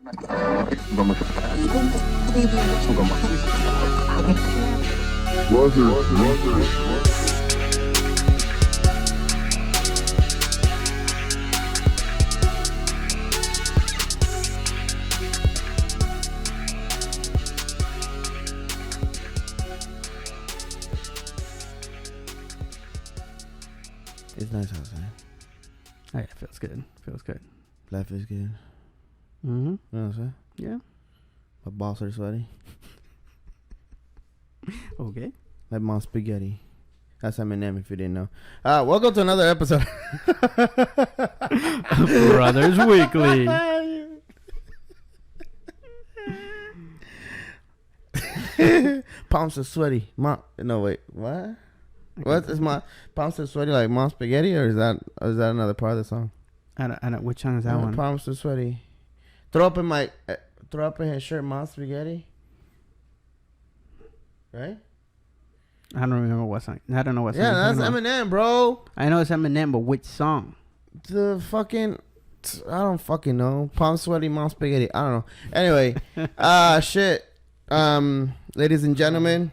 It's nice outside. Oh, yeah, feels good. Feels good. Life is good. Mm-hmm. You know what I'm saying? Yeah. My balls are sweaty. Okay. Like mom spaghetti. That's Eminem if you didn't know. Welcome to another episode. Brothers Weekly. Palms are sweaty. No, wait. What? What is my palms are sweaty like mom spaghetti, or is that another part of the song? I don't, which song is that one? Palms are sweaty. Throw up in his shirt, mom spaghetti. Right? I don't remember what song. I don't know what song. Yeah, that's Eminem, bro. I know it's Eminem, but which song? The fucking, I don't fucking know. Palm sweaty, mom spaghetti. I don't know. Anyway, shit. Ladies and gentlemen,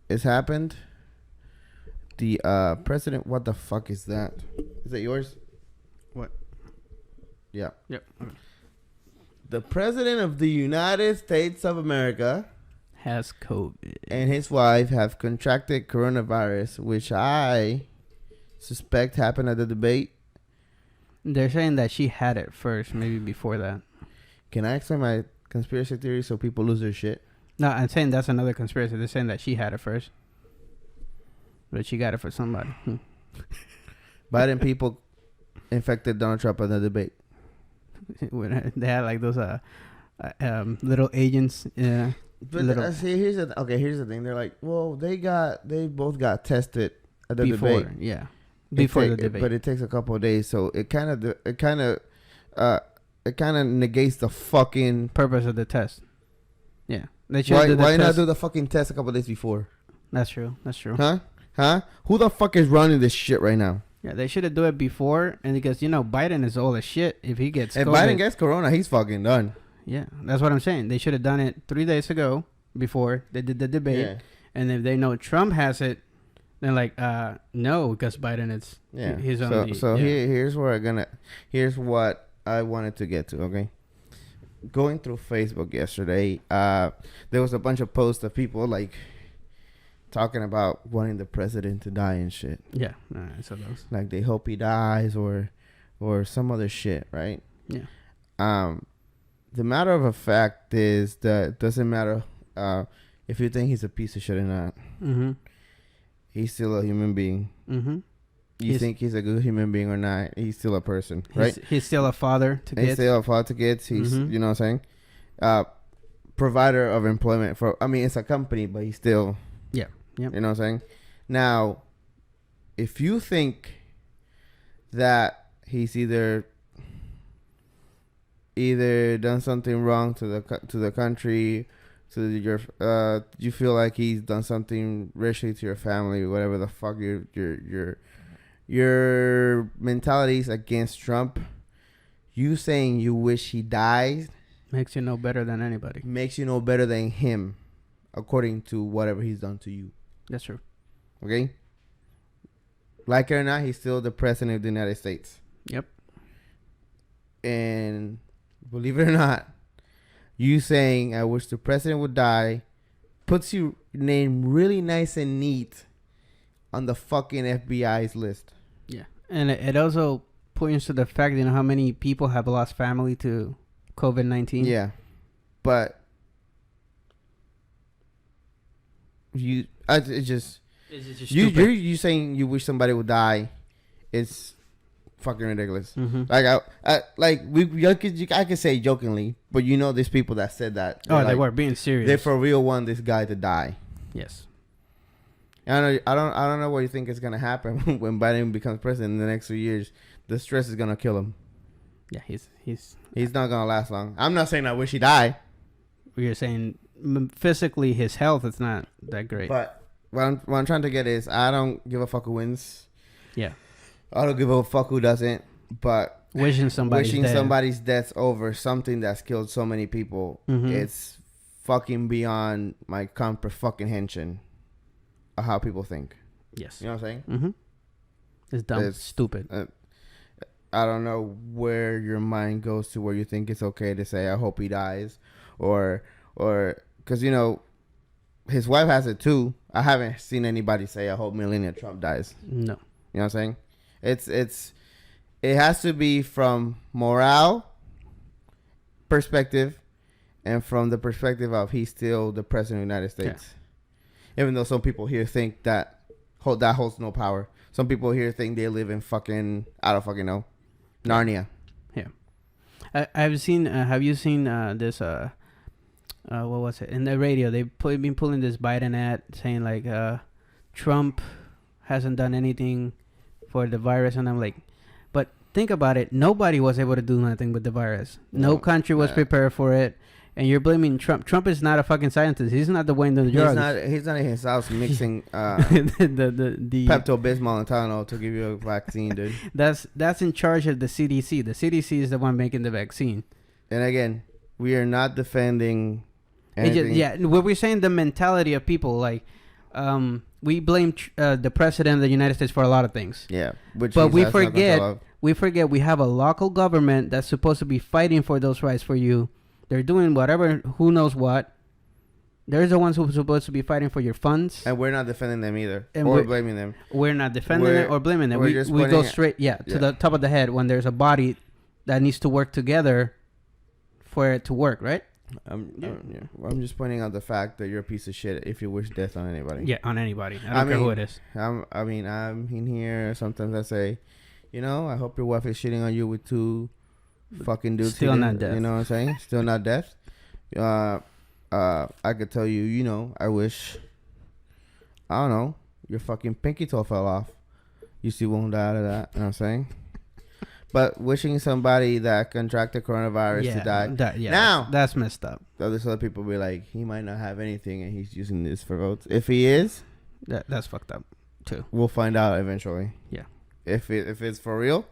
it's happened. The president. What the fuck is that? Is that yours? What? Yeah. Yep. Okay. The president of the United States of America Has COVID. And his wife have contracted coronavirus, which I suspect happened at the debate. They're saying that she had it first, maybe before that. Can I explain my conspiracy theory so people lose their shit? No, I'm saying that's another conspiracy. They're saying that she had it first. But she got it for somebody. Biden people infected Donald Trump at the debate. They had like those little agents. But here's the thing. They're like, well, they both got tested at the before, debate. Yeah, before the debate. But it takes a couple of days, so it kind of negates the fucking purpose of the test. Yeah, they should. Why not do the fucking test a couple of days before? That's true. That's true. Huh? Who the fuck is running this shit right now? Yeah, they should have do it before, and because Biden is old as shit. If he gets if COVID, Biden gets corona, he's fucking done. Yeah, that's what I'm saying. They should have done it 3 days ago before they did the debate. Yeah. And if they know Trump has it, then like, no, because Biden is his own. Here's what I wanted to get to. Okay, going through Facebook yesterday, there was a bunch of posts of people like talking about wanting the president to die and shit. Yeah, I saw those. Like they hope he dies or some other shit, right? Yeah. The matter of a fact is that it doesn't matter if you think he's a piece of shit or not. Mm-hmm. He's still a human being. Mm-hmm. You think he's a good human being or not, he's still a person, right? He's still a father to kids. He's still a father to kids. He's, you know what I'm saying? Provider of employment it's a company, but he's still... Yeah. Yep. You know what I'm saying? Now, if you think that he's either done something wrong to the country, to your you feel like he's done something racially to your family, whatever the fuck your mentality is against Trump, you saying you wish he dies makes you no better than anybody. Makes you no better than him, according to whatever he's done to you. That's true. Okay? Like it or not, he's still the president of the United States. Yep. And believe it or not, you saying I wish the president would die puts your name really nice and neat on the fucking FBI's list. Yeah. And it also points to the fact, how many people have lost family to COVID-19. Yeah. But you saying you wish somebody would die, it's fucking ridiculous. Mm-hmm. Like I could say jokingly, but there's people that said that. They were being serious. They for real want this guy to die. Yes. I don't know what you think is gonna happen when Biden becomes president in the next 2 years. The stress is gonna kill him. Yeah, he's not gonna last long. I'm not saying I wish he died. You're saying physically his health is not that great. But what I'm trying to get is I don't give a fuck who wins. Yeah. I don't give a fuck who doesn't. But wishing somebody's death over something that's killed so many people. It's fucking beyond my comprehension of how people think. Yes. You know what I'm saying? It's dumb. It's stupid. I don't know where your mind goes to where you think it's okay to say, I hope he dies. Or because, you know, his wife has it too. I haven't seen anybody say, I hope Melania Trump dies. No. You know what I'm saying? It has to be from morale perspective and from the perspective of he's still the president of the United States. Yeah. Even though some people here think that holds no power. Some people here think they live in fucking, I don't fucking know, Narnia. Yeah. I've seen, have you seen this, what was it? In the radio, they've been pulling this Biden ad saying like, Trump hasn't done anything for the virus. And I'm like, but think about it. Nobody was able to do nothing with the virus. No country was prepared for it. And you're blaming Trump. Trump is not a fucking scientist. He's not the one doing the drugs. He's not in his house mixing the Pepto-Bismol and Tylenol to give you a vaccine, dude. That's in charge of the CDC. The CDC is the one making the vaccine. And again, we are not defending anything. What we're saying, the mentality of people, like, we blame the president of the United States for a lot of things. Yeah, but we forget we have a local government that's supposed to be fighting for those rights for you. They're doing whatever, who knows what. They're the ones who are supposed to be fighting for your funds. And we're not defending them either. Or blaming them. We're not defending them or blaming them. We go straight, to the top of the head when there's a body that needs to work together for it to work, right? I'm just pointing out the fact that you're a piece of shit if you wish death on anybody. Yeah, on anybody. I don't care who it is. I'm in here. Sometimes I say, you know, I hope your wife is shitting on you with two fucking dudes. Still not death. You know what I'm saying? Still not death. I could tell you, you know, I wish, I don't know, your fucking pinky toe fell off. You still won't die out of that. You know what I'm saying? But wishing somebody that contracted coronavirus to die. Now, that's messed up. There's other people be like, he might not have anything and he's using this for votes. If he is, that's fucked up too. We'll find out eventually. Yeah. If it's for real,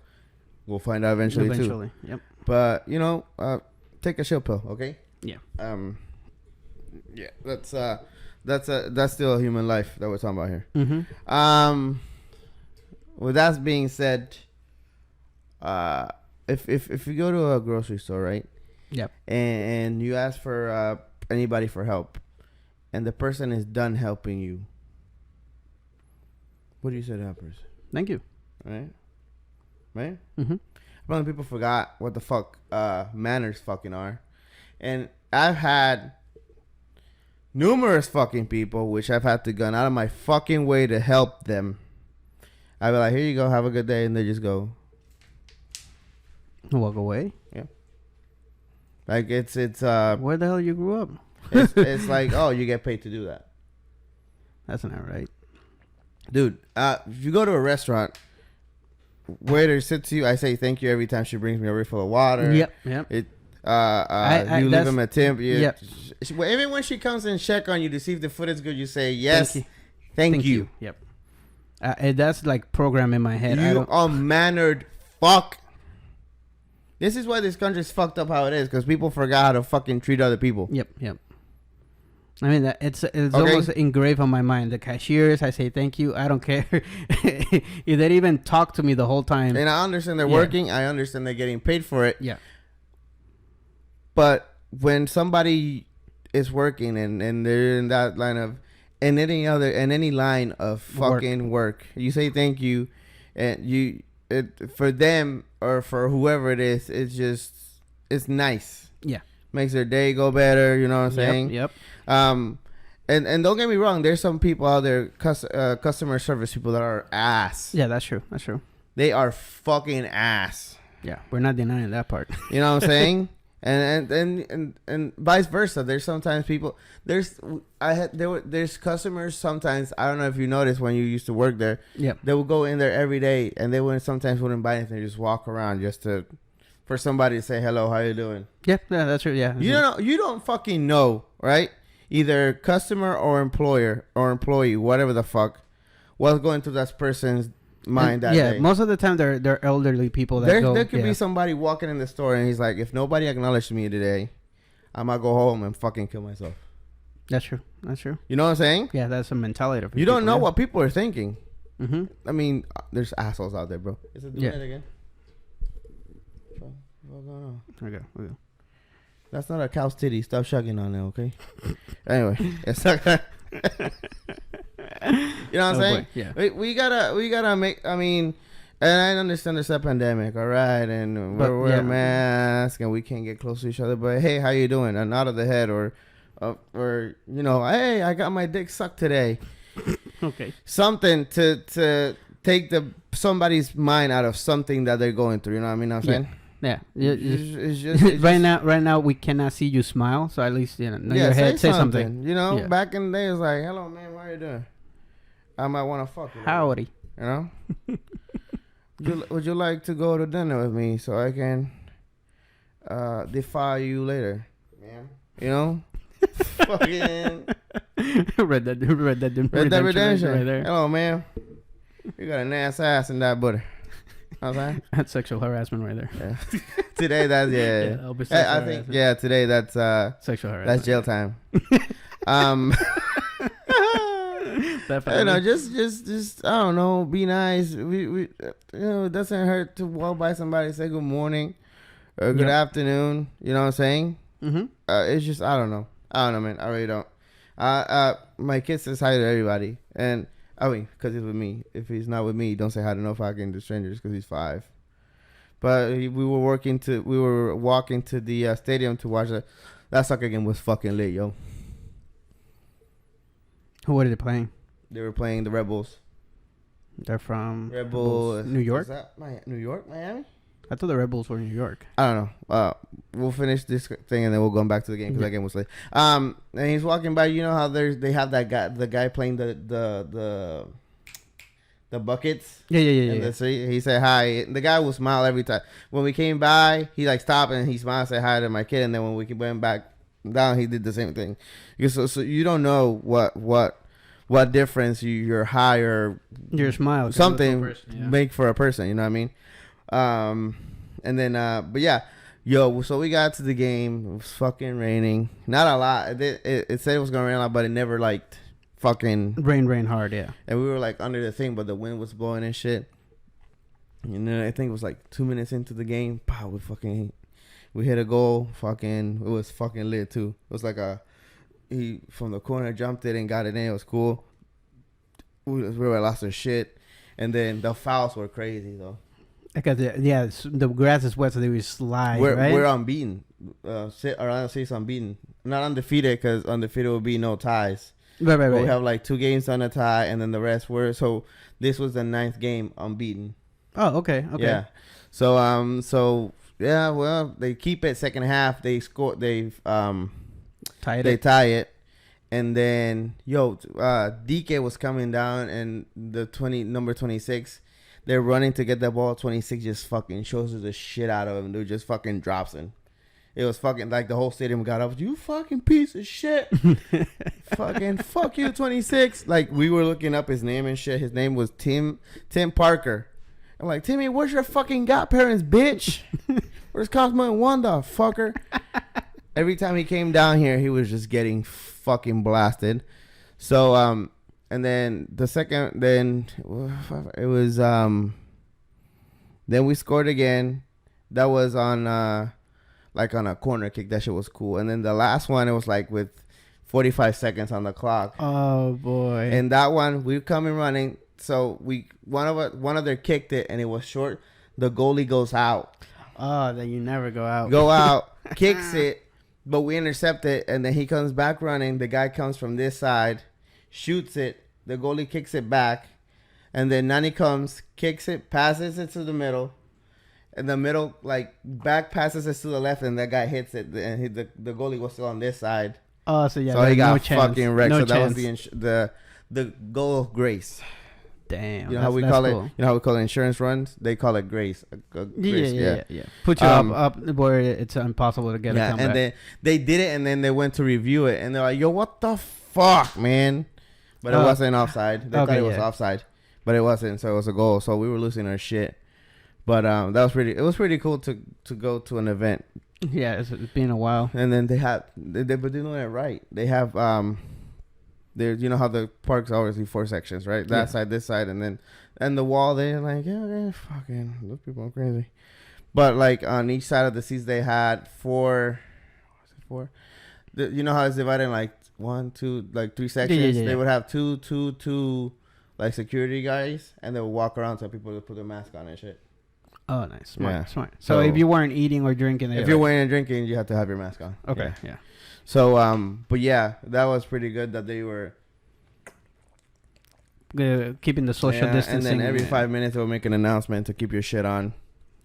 we'll find out eventually too. Yep. But, you know, take a chill pill, okay? Yeah. Yeah, that's still a human life that we're talking about here. Mm-hmm. With that being said, if you go to a grocery store, right? Yep. And you ask for anybody for help, and the person is done helping you, what do you say to that person? Thank you. Right? Mm-hmm. A lot of people forgot what the fuck manners fucking are, and I've had numerous fucking people which I've had to gun out of my fucking way to help them. I'd be like, here you go, have a good day, and they just go walk away. Yeah. Like it's where the hell you grew up? it's like, oh, you get paid to do that. That's not right. Dude, if you go to a restaurant, waiter sits you, I say thank you every time she brings me a refill of water. Yep. You leave him a tip. Yep. Even when she comes and check on you to see if the food is good, you say yes, thank you. Yep. That's like programmed in my head. You unmannered fuck. This is why this country's fucked up how it is, because people forgot how to fucking treat other people. Yep. I mean, it's almost engraved on my mind. The cashiers, I say thank you. I don't care if they even talk to me the whole time. And I understand they're working. I understand they're getting paid for it. Yeah. But when somebody is working and they're in that line of, in any line of fucking work, you say thank you, and for them or for whoever it is, it's nice. Yeah. Makes their day go better, you know what I'm saying? Yep. And don't get me wrong, there's some people out there, customer service people that are ass. Yeah, that's true. They are fucking ass. Yeah, we're not denying that part. You know what I'm saying? And vice versa. There's sometimes people. There's customers sometimes. I don't know if you noticed when you used to work there. Yeah. They would go in there every day, and they wouldn't buy anything. They just walk around just for somebody to say hello. How you doing? Yeah, that's true. Yeah. You don't fucking know, right? Either customer or employer or employee, whatever the fuck, what's going through that person's mind that yeah, day. most of the time they're elderly people that go. There could yeah. be somebody walking in the store and he's like, if nobody acknowledged me today, I'm gonna go home and fucking kill myself. That's true. That's true. You know what I'm saying? Yeah, that's a mentality. You don't know what people are thinking. Mm-hmm. I mean, there's assholes out there, bro. Is it doing Yeah. it again? What's going on? Okay. That's not a cow's titty. Stop shucking on it, okay? Anyway, it's not gonna. You know what I'm saying? Boy. Yeah. We gotta make. I mean, and I understand there's a pandemic, all right, and we're wearing masks and we can't get close to each other. But hey, how you doing? A nod of the head, or you know, hey, I got my dick sucked today. Okay. Something to take somebody's mind out of something that they're going through. You know what I mean? I'm saying. Yeah. It's just right now we cannot see you smile, so at least your head say something. You know, back in the day, it was like, "Hello, man, how you doing?" I might want to fuck you. Howdy. You know. Would you like to go to dinner with me so I can defy you later? Yeah. You know. Fucking. Red Dead Redemption right there. Hello, man. You got a nice ass in that butter. Okay. That's sexual harassment right there. Yeah. Today that's I think today that's sexual harassment. That's jail time. Definitely. You know, just I don't know, be nice. We you know, it doesn't hurt to walk by somebody, say good morning or good afternoon. You know what I'm saying? Mm-hmm. It's just I don't know, man. I really don't. My kid says hi to everybody, and I mean, because he's with me. If he's not with me, don't say hi to no fucking strangers because he's 5. But we were walking to the stadium to watch that soccer game. Was fucking lit, yo. What are they playing? They were playing the Rebels. They're from Red Bull, New York. Is that New York, Miami? I thought the Rebels were New York. I don't know. We'll finish this thing and then we'll go back to the game because that game was late. And he's walking by. You know how they have that guy, the guy playing the buckets. Yeah. He said hi. The guy will smile every time. When we came by, he like stopped and he smiled, said hi to my kid. And then when we went back down, he did the same thing. Because so you don't know what difference your hi or your smile something make for a person. You know what I mean? And then but yeah, yo, so we got to the game. It was fucking raining, not a lot. It said it was gonna rain a lot, but it never like fucking rain hard. Yeah, and we were like under the thing, but the wind was blowing and shit. And then I think it was like 2 minutes into the game, pow, we hit a goal. Fucking, it was fucking lit too. It was like he from the corner jumped it and got it in. It was cool. We lost our shit, and then the fouls were crazy though. Because the grass is wet, so they would slide. We're unbeaten. Orlando State's unbeaten. Not undefeated, because undefeated would be no ties. Right. We have like 2 games on a tie, and then the rest were. So this was the 9th game unbeaten. Oh, okay. Yeah. So yeah. Well, they keep it second half. They score. They tie it. And then DK was coming down, and the number 26. They're running to get that ball. 26 just fucking shows the shit out of him. Dude just fucking drops him. It was fucking like the whole stadium got up. You fucking piece of shit. Fucking fuck you, 26. Like we were looking up his name and shit. His name was Tim Parker. I'm like, Timmy, where's your fucking godparents, bitch? Where's Cosmo and Wanda, fucker? Every time he came down here, he was just getting fucking blasted. So and then the second, then it was, then we scored again. That was on, like on a corner kick. That shit was cool. And then the last one, it was like with 45 seconds on the clock. Oh boy! And that one, we coming running. So one of them kicked it, and it was short. The goalie goes out. Oh, then you never go out. Go out, kicks it, but we intercept it, and then he comes back running. The guy comes from this side, shoots it. The goalie kicks it back, and then Nani comes, kicks it, passes it to the middle, and the middle like back passes it to the left, and that guy hits it, and the goalie was still on this side. Oh, so yeah, so he got fucking wrecked. No so chance. That was the goal of grace. Damn. You know how we call it? You know how we call it insurance runs? They call it grace. Grace Yeah. Put you up where it's impossible to get a comeback. And then they did it, and then they went to review it, and they're like, "Yo, what the fuck, man?" But it wasn't offside. They thought it was offside. but it wasn't. So it was a goal. So we were losing our shit. But that was pretty. It was pretty cool to go to an event. Yeah, it's been a while. And then but they're doing it right. They have there. You know how the park's always 4 sections, right? That side, this side, and the wall. They're like, yeah, they're fucking those people are crazy. But like on each side of the seats, they had 4. What was it 4? You know how it's divided in like 1, 2, like 3 sections. Yeah. They would have two like security guys, and they would walk around so people would put their mask on and shit. Oh, nice. Smart. Smart. So if you weren't eating or drinking, if you're wearing and drinking, you have to have your mask on. Okay. Yeah. So but yeah, that was pretty good that they were keeping the social distancing. And then every 5 minutes they would make an announcement to keep your shit on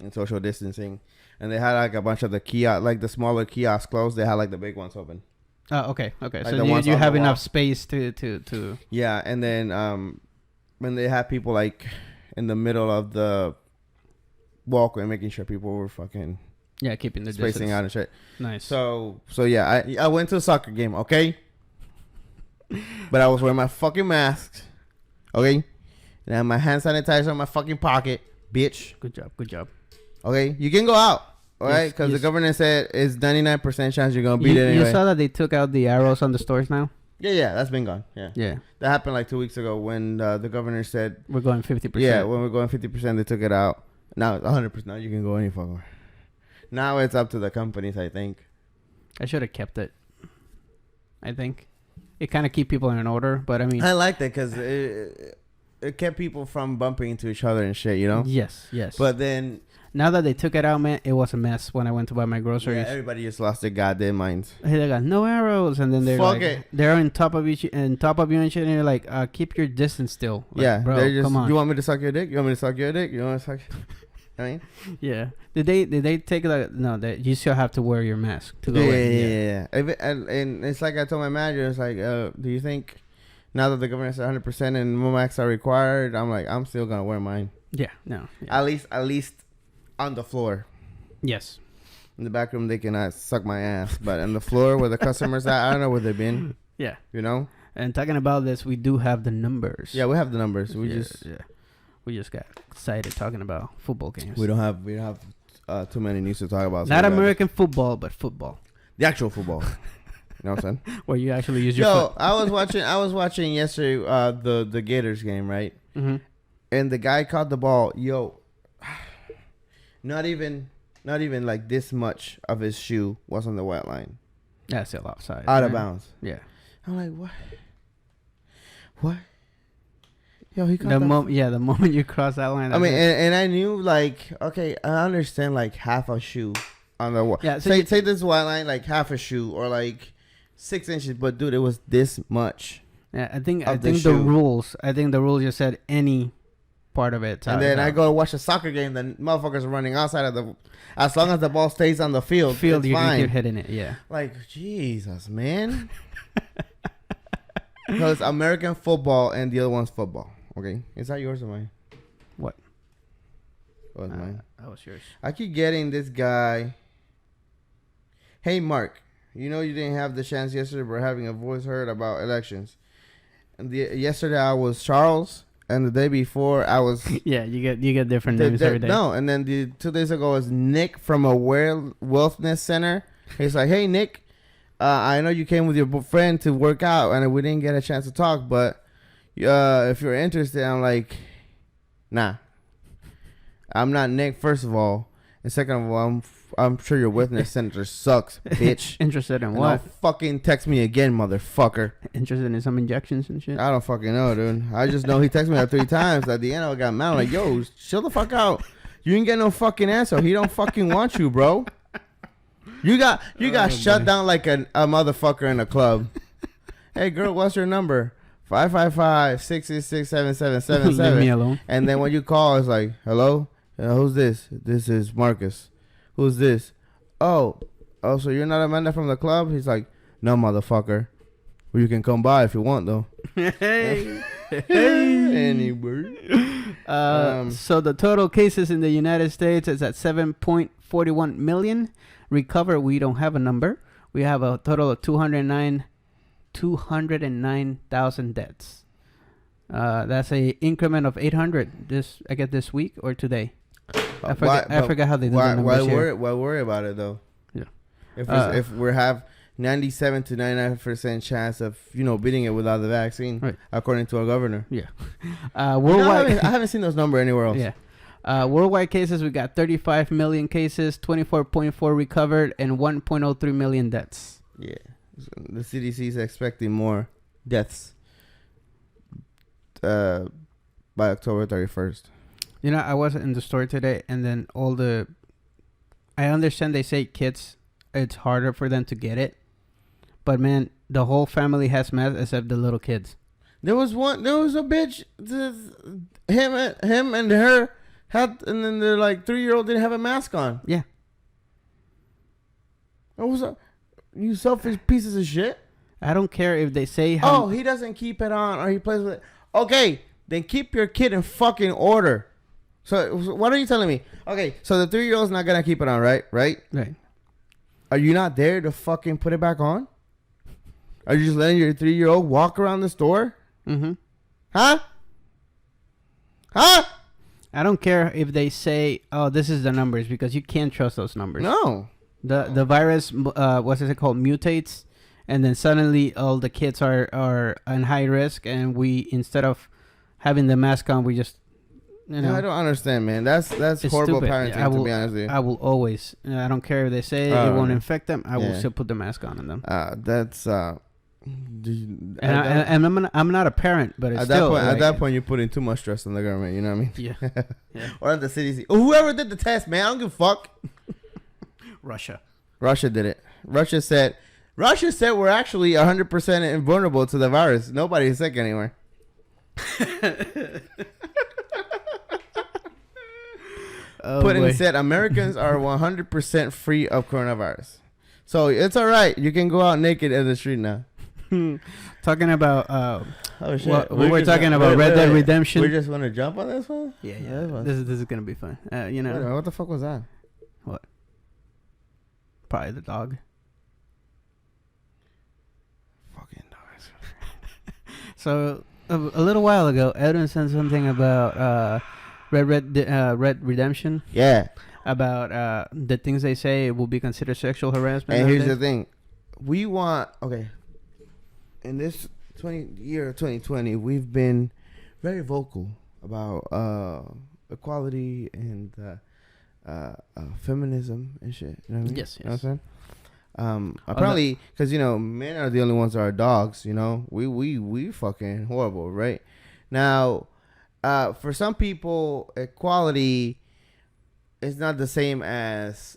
and social distancing. And they had like a bunch of the kiosk, like the smaller kiosks closed. They had like the big ones open. Oh, okay. Like so you have enough space to. Yeah, and then when they had people like in the middle of the walkway, making sure people were fucking keeping the spacing distance out and shit. Nice. So yeah, I went to a soccer game, okay, but I was wearing my fucking mask, okay, and I had my hand sanitizer in my fucking pocket, bitch. Good job. Okay, you can go out, all right, because the governor said it's 99% chance you're gonna beat it anyway. You saw that they took out the arrows on the stores now. Yeah, that's been gone. Yeah. That happened like 2 weeks ago when the governor said we're going 50%. Yeah, when we're going 50%, they took it out. Now it's 100%. Now you can go any fucking where. Now it's up to the companies, I think. I should have kept it. I think it kind of keep people in order, but I mean, I liked it because it kept people from bumping into each other and shit, you know. Yes. But then now that they took it out, man, it was a mess when I went to buy my groceries. Yeah, everybody just lost their goddamn minds. Hey, they got no arrows, and then they're on top of you and shit, and you're like, keep your distance still. Like, Yeah, bro, come on. You want me to suck your dick? You want me to suck your dick? You want to suck? I mean, yeah. Did they take that? No, that you still have to wear your mask to go in. Yeah. And it's like I told my manager, it's like, do you think now that the governor said 100% and more masks are required, I'm like, I'm still gonna wear mine. Yeah. No. Yeah. At least on the floor. Yes. In the back room, they cannot suck my ass, but on the floor where the customers at, I don't know where they've been. Yeah. You know. And talking about this, we do have the numbers. Yeah, we have the numbers. We just got excited talking about football games. We don't have too many news to talk about. Not American football, but football. The actual football. You know what I'm saying? Where you actually use your foot. I was watching yesterday the Gators game, right? Mm-hmm. And the guy caught the ball. Not even like this much of his shoe was on the white line. That's still outside. Out of bounds. Yeah. I'm like, what? Yo, he caught the moment you cross that line. I mean, and I knew, like, okay, I understand, like, half a shoe on the wall. Yeah, so say this white line, like, half a shoe or, like, 6 inches. But, dude, it was this much. Yeah, I think the rules just said any part of it. And then I go watch a soccer game, then motherfuckers are running outside of as long as the ball stays on the field, you can keep hitting it, yeah. Like, Jesus, man. No, it's American football and the other one's football. Okay, is that yours or mine? What? Oh, it's mine. That was yours. I keep getting this guy. Hey, Mark, you know you didn't have the chance yesterday, but having a voice heard about elections. And yesterday I was Charles, and the day before I was. Yeah, you get different names every day. No, and then 2 days ago was Nick from a wellness center. He's like, hey Nick, I know you came with your friend to work out, and we didn't get a chance to talk, but. If you're interested, I'm like, nah. I'm not Nick, first of all. And second of all, I'm sure your witness center sucks, bitch. Interested in and what? Don't fucking text me again, motherfucker. Interested in some injections and shit? I don't fucking know, dude. I just know he texted me like 3 times. At the end, I got mad. I'm like, yo, chill the fuck out. You didn't get no fucking answer. He don't fucking want you, bro. You got shut down like a motherfucker in a club. Hey, girl, what's your number? 555-666-7777. Leave me alone. And then when you call, it's like, hello? Who's this? This is Marcus. Who's this? Oh, so you're not Amanda from the club? He's like, no, motherfucker. Well, you can come by if you want, though. Hey. Anyway. So the total cases in the United States is at 7.41 million. Recover, we don't have a number. We have a total of 209,000 deaths. That's a increment of 800 this week or today. I forgot how they do the numbers here. Why worry about it though? Yeah. If we have 97 to 99% chance of beating it without the vaccine, right, according to our governor. Yeah. Worldwide, I haven't seen those numbers anywhere else. Yeah. Worldwide cases, we got 35 million cases, 24.4 recovered, and 1.03 million deaths. Yeah. The CDC is expecting more deaths by October 31st. I was in the store today, and then I understand they say kids, it's harder for them to get it. But, man, the whole family has masks except the little kids. There was a bitch, him and her had, and then the 3-year-old didn't have a mask on. Yeah. What was up? You selfish pieces of shit. I don't care if they say how. Oh, he doesn't keep it on or he plays with it. Okay, then keep your kid in fucking order. So what are you telling me? Okay, so the 3-year-old's not gonna keep it on, right? Right. Are you not there to fucking put it back on? Are you just letting your 3-year-old walk around the store? Mm-hmm. Huh? I don't care if they say, oh, this is the numbers, because you can't trust those numbers. No. The virus, what is it called, mutates, and then suddenly all the kids are in high risk, and we, instead of having the mask on, we just, I don't understand, man. That's horrible stupid. parenting, to be honest with you. I will always, I don't care if they say it won't infect them, I will still put the mask on them. I'm not a parent, but it's at that point, you're putting too much stress on the government. You know what I mean? Yeah. Or on the CDC. Whoever did the test, man, I don't give a fuck. Russia did it. Russia said we're actually 100% invulnerable to the virus. Nobody's sick anymore. Putin said Americans are 100% free of coronavirus. So it's all right. You can go out naked in the street now. Talking about oh shit. we were talking about Red Dead Redemption. We just want to jump on this one? Yeah. This is gonna be fun. What the fuck was that? What? Probably the dog. Fucking dogs. So a little while ago, Edwin said something about Red Redemption. Yeah. About the things they say will be considered sexual harassment. And here's the thing. We want, in this 2020, we've been very vocal about equality and feminism and shit. You know what I mean? Yes. You know what I'm saying? Apparently, because, men are the only ones that are dogs, we fucking horrible, right? Now, for some people, equality is not the same as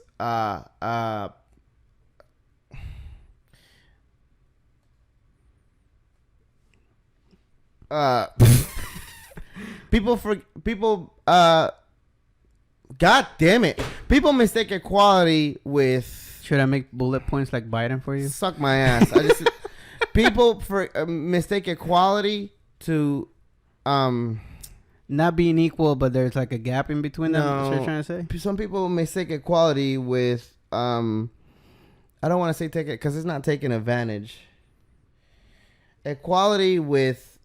people God damn it. People mistake equality with... Should I make bullet points like Biden for you? Suck my ass. People mistake equality to not being equal, but there's like a gap in between them. That's what you're trying to say? Some people mistake equality with I don't want to say take it because it's not taking advantage. Equality with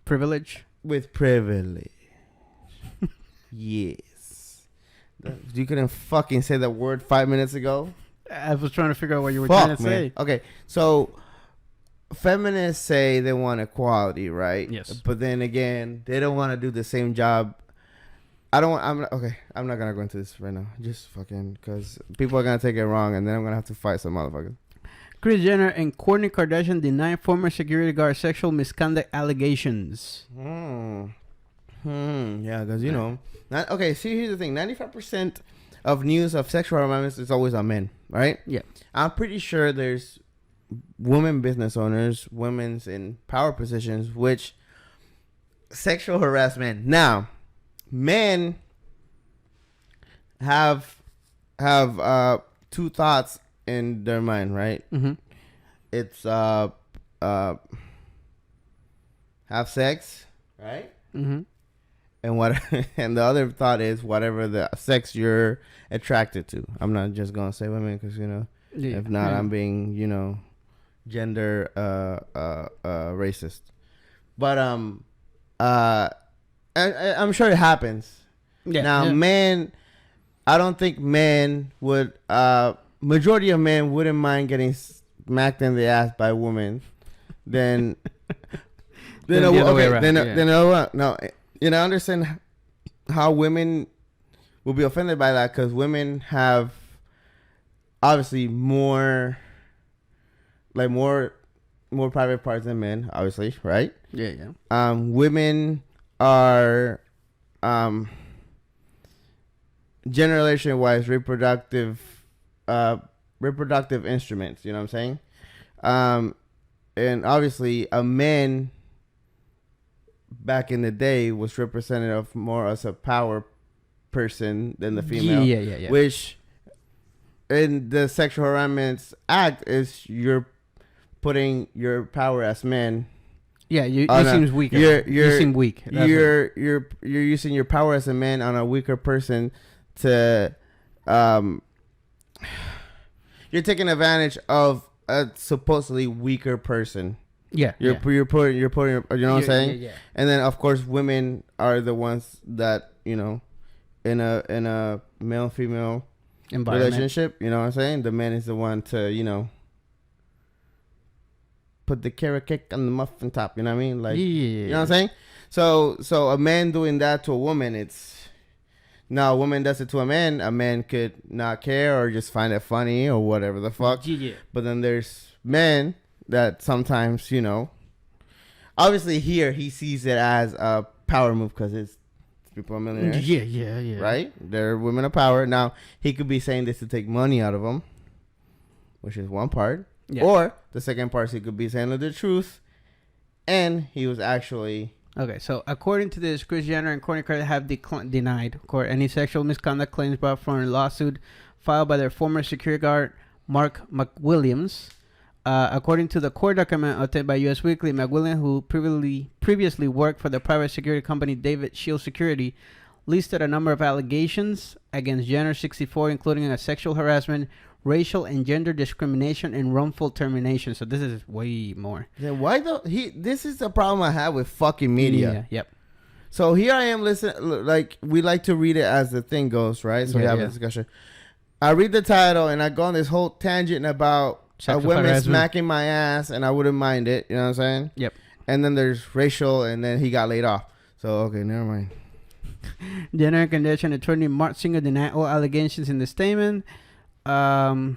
privilege. With privilege. Yes. You couldn't fucking say that word 5 minutes ago. I was trying to figure out what you were trying to say. Okay, so feminists say they want equality, right? Yes. But then again, they don't want to do the same job. I'm not gonna go into this right now. Just fucking because people are gonna take it wrong, and then I'm gonna have to fight some motherfuckers. Kris Jenner and Kourtney Kardashian deny former security guard sexual misconduct allegations. Yeah, because see, here's the thing: 95% of news of sexual harassment is always on men, right? Yeah. I'm pretty sure there's women business owners, women's in power positions, which sexual harassment. Now, men have two thoughts in their mind, right? Mm-hmm. It's have sex, right? Mm-hmm. And the other thought is whatever the sex you're attracted to. I'm not just gonna say women because if not, I'm being gender racist. But I'm sure it happens. Yeah. Now, yeah. men, I don't think men would. Majority of men wouldn't mind getting smacked in the ass by a woman. Then Then the other way around, no, I understand how women will be offended by that because women have obviously more private parts than men, obviously, right? Yeah. Women are generation wise reproductive instruments, you know what I'm saying? And obviously a man back in the day was represented of more as a power person than the female. Yeah. Which in the Sexual Harassment Act is you're putting your power as men. Yeah, you seems weaker. You seem weak. You're using your power as a man on a weaker person to you're taking advantage of a supposedly weaker person. Yeah. You're putting you know what I'm saying? Yeah. And then of course women are the ones that, you know, in a male female relationship, you know what I'm saying? The man is the one to, you know, put the carrot cake on the muffin top, you know what I mean? Like you know what I'm saying? So a man doing that to a woman, it's now a woman does it to a man could not care or just find it funny or whatever the fuck. Yeah. But then there's men that sometimes, you know, obviously here he sees it as a power move because it's people are millionaires. Yeah. Right? They're women of power. Now, he could be saying this to take money out of them, which is one part. Yeah. Or the second part is he could be saying the truth, and he was actually... Okay, so according to this, Kris Jenner and Kourtney Kardashian have denied any sexual misconduct claims brought from a lawsuit filed by their former security guard, Mark McWilliams. According to the court document obtained by U.S. Weekly, McWilliams, who previously worked for the private security company David Shield Security, listed a number of allegations against Jenner, 64, including a sexual harassment, racial and gender discrimination, and wrongful termination. So this is way more. Then why don't this is the problem I have with fucking media. Yeah, yep. So here I am listening, like we like to read it as the thing goes, right? So we have a discussion. I read the title and I go on this whole tangent about a woman smacking my ass, and I wouldn't mind it. You know what I'm saying? Yep. And then there's racial, and then he got laid off. So okay, never mind. Jenner and Kardashian attorney Mark Singer denied all allegations in the statement. So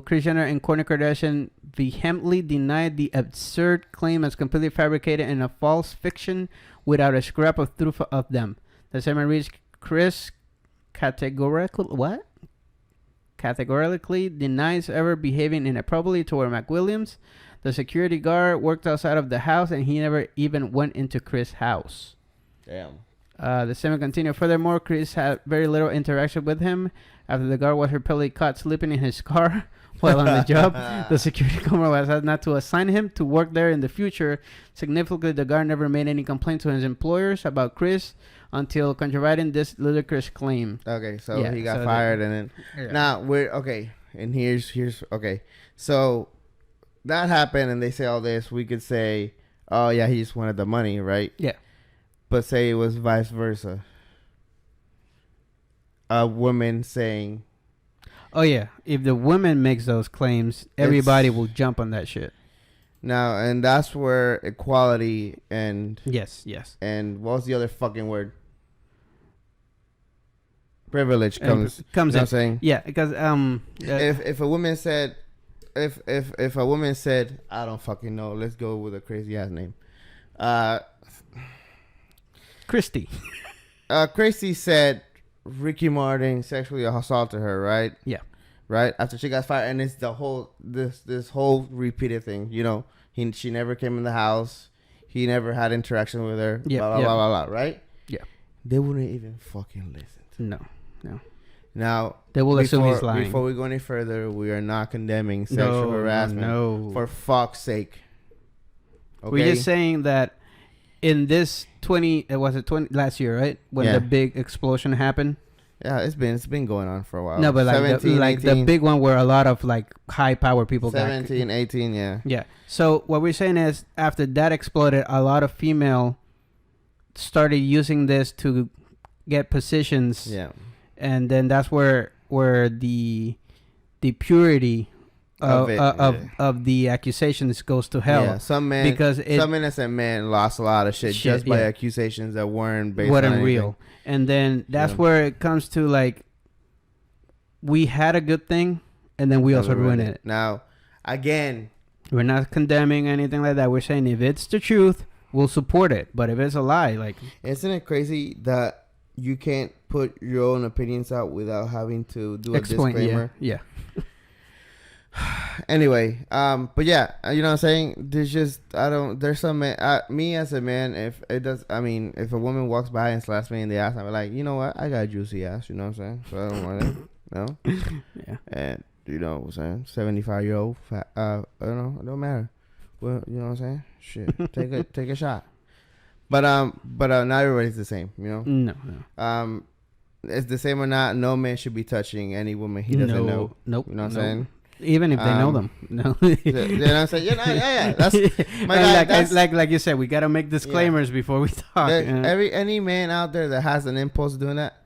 Kris Jenner and Kourtney Kardashian vehemently denied the absurd claim as completely fabricated and a false fiction without a scrap of truth of them. The statement reads: Kris categorically denies ever behaving inappropriately toward McWilliams. The security guard worked outside of the house, and he never even went into Kris' house. Damn. The statement continued. Furthermore, Kris had very little interaction with him after the guard was reportedly caught sleeping in his car while on the job. The security company was asked not to assign him to work there in the future. Significantly, the guard never made any complaint to his employers about Kris until controverting this ludicrous claim. Okay, so he got fired, and then now we're okay. And here's okay. So that happened, and they say all this. We could say, oh yeah, he just wanted the money, right? Yeah. But say it was vice versa. A woman saying, oh yeah, if the woman makes those claims, everybody will jump on that shit. Now, and that's where equality and yes, and what was the other fucking word? Privilege comes in. You know what I'm saying? Yeah, because if a woman said, if a woman said, I don't fucking know, let's go with a crazy ass name, Christy. Christy said Ricky Martin sexually assaulted her, right? Yeah. Right after she got fired, and it's the whole this whole repeated thing. You know, she never came in the house. He never had interaction with her. Yeah. Blah blah blah blah. Right? Yeah. They wouldn't even fucking listen. No. Now they will assume he's lying. Before we go any further, we are not condemning sexual harassment. No. For fuck's sake. Okay? We're just saying that in this last year, right? When the big explosion happened Yeah, it's been going on for a while. No, but like 17, the big one where a lot of like high power people 17, 18, yeah. Yeah. So what we're saying is after that exploded, a lot of female started using this to get positions. Yeah. And then that's where the purity of the accusations goes to hell. Yeah, some innocent men lost a lot of shit just by accusations that weren't real. And then that's where it comes to like, we had a good thing, and then we also ruined it. Now, again, we're not condemning anything like that. We're saying if it's the truth, we'll support it. But if it's a lie, like, isn't it crazy that you can't put your own opinions out without having to do a disclaimer? Yeah. Anyway, but yeah, you know what I'm saying? There's some men, me as a man, if a woman walks by and slaps me in the ass, I'm like, you know what? I got a juicy ass, you know what I'm saying? So I don't want it, no? Yeah. And, you know what I'm saying? 75-year-old, I don't know, it don't matter. Well, you know what I'm saying? Shit, take a shot. But not everybody's the same, you know? No. It's the same or not, no man should be touching any woman he doesn't know. Nope. You know what I'm saying? Even if they know them. No. You know what I'm saying? Yeah. That's my guy. Like you said, we got to make disclaimers before we talk. Any man out there that has an impulse doing that,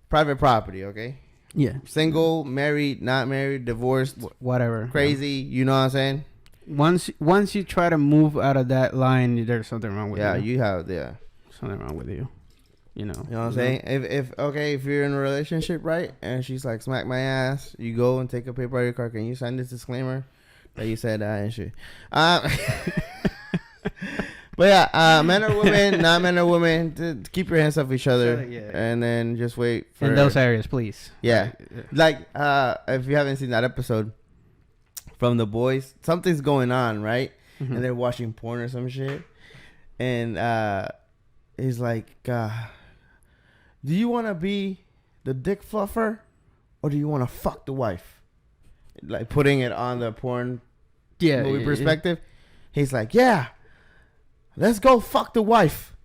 private property, okay? Yeah. Single, married, not married, divorced, whatever. Crazy, you know what I'm saying? Once you try to move out of that line, there's something wrong with you. Yeah, you have something wrong with you. You know what I'm saying? If you're in a relationship, right, and she's like, smack my ass, you go and take a paper out of your car. Can you sign this disclaimer that you said that and shit? But yeah, men or women, not men or women, keep your hands off each other, and then just wait for in those areas, please. Yeah, like if you haven't seen that episode from The Boys, something's going on, right? Mm-hmm. And they're watching porn or some shit, and he's like, do you want to be the dick fluffer, or do you want to fuck the wife? Like putting it on the porn movie perspective. Yeah. He's like, yeah, let's go fuck the wife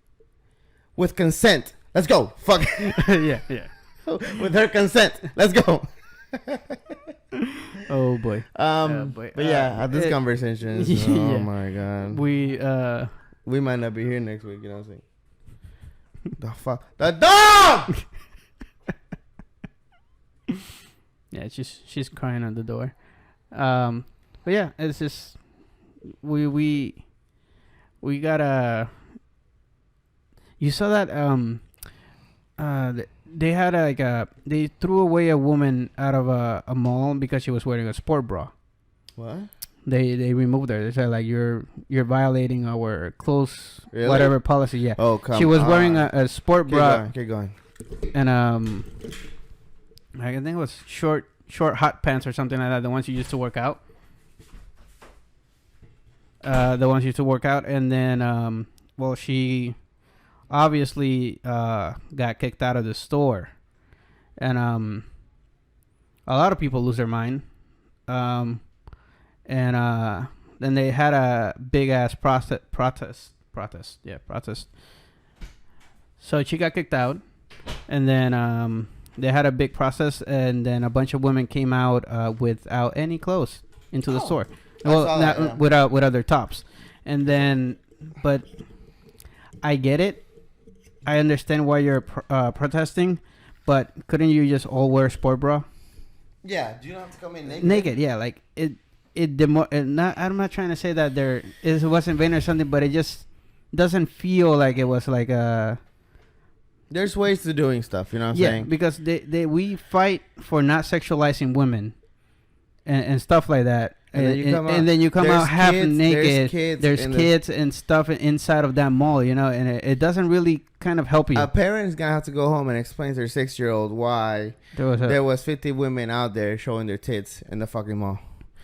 with consent. Let's go fuck. yeah. With her consent. Let's go. Oh boy. But yeah, this conversation. Oh my god. We might not be here next week. You know what I'm saying? The fuck? The dog! Yeah, she's crying on the door. But yeah, it's just we gotta. You saw that they had they threw away a woman out of a mall because she was wearing a sport bra. What? They removed her. They said like you're violating our clothes whatever policy. Yeah. Oh come on. She was wearing a sport bra. Keep going. And I think it was short hot pants or something like that. The ones you used to work out. And then she obviously got kicked out of the store, and a lot of people lose their mind. And then they had a big ass protest. So she got kicked out, and then they had a big process, and then a bunch of women came out without any clothes into the store. Well, without their tops, and then, but I get it. I understand why you're protesting, but couldn't you just all wear sport bra? Yeah, do you not have to come in naked? Naked, yeah, like it. I'm not trying to say that it wasn't vain or something, but it just doesn't feel like it was like a. There's ways to doing stuff, you know what I'm saying? Yeah, because we fight for not sexualizing women, and stuff like that. And then you come out half naked. There's kids and stuff inside of that mall, you know, and it doesn't really kind of help you. A parent's gonna have to go home and explain to their 6-year-old why there was 50 women out there showing their tits in the fucking mall.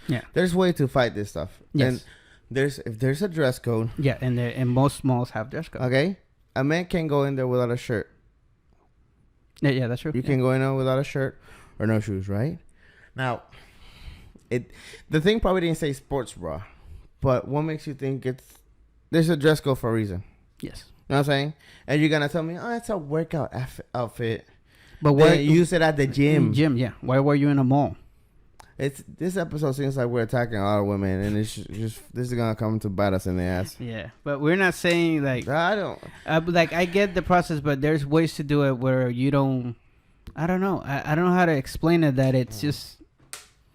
Yeah, there's way to fight this stuff. Yes. And if there's a dress code. Yeah, and most malls have dress code. Okay, a man can't go in there without a shirt. Yeah, that's true. You can go in there without a shirt or no shoes, right? Now, the thing probably didn't say sports bra, but what makes you think there's a dress code for a reason? Yes. You know what I'm saying? And you're gonna tell me, oh, it's a workout outfit. But why use it at the gym? Gym, yeah. Why were you in a mall? This episode seems like we're attacking a lot of women, and it's just this is gonna come to bite us in the ass. Yeah, but we're not saying like I don't like I get the process, but there's ways to do it where you don't. I don't know. I don't know how to explain it. That it's just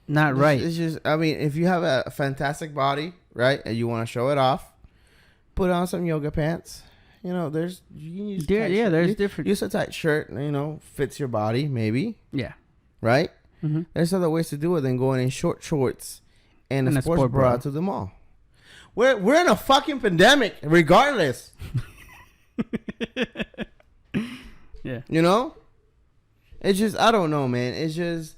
not right. It's just. I mean, if you have a fantastic body, right, and you want to show it off, put on some yoga pants. You know, there's different. Use a tight shirt. You know, fits your body, maybe. Yeah. Right. Mm-hmm. There's other ways to do it than going in short shorts and a sports bra to the mall. We're in a fucking pandemic, regardless. Yeah. You know? It's just, I don't know, man. It's just,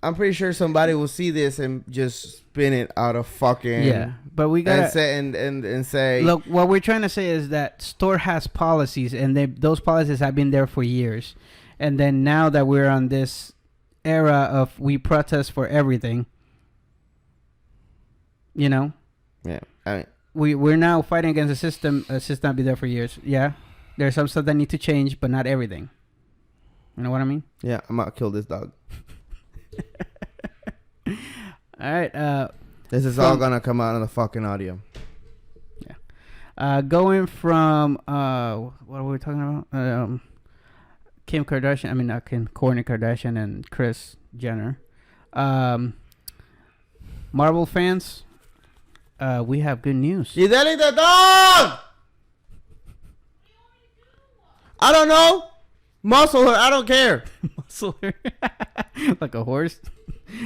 I'm pretty sure somebody will see this and just spin it out of fucking. Yeah. But we got to say, and say. Look, what we're trying to say is that store has policies, and those policies have been there for years. And then now that we're on this era of we protest for everything, you know. Yeah, I mean, we're now fighting against a system. A system be there for years. Yeah, there's some stuff that need to change, but not everything. You know what I mean? Yeah, I'm gonna kill this dog. All right. This is all gonna come out on the fucking audio. Yeah. Going from what were we talking about? Kim Kardashian. I mean, not Kim. Kourtney Kardashian and Kris Jenner. Marvel fans, we have good news. You delete the dog. I don't know. Muscle her. I don't care. Muscle her. Like a horse.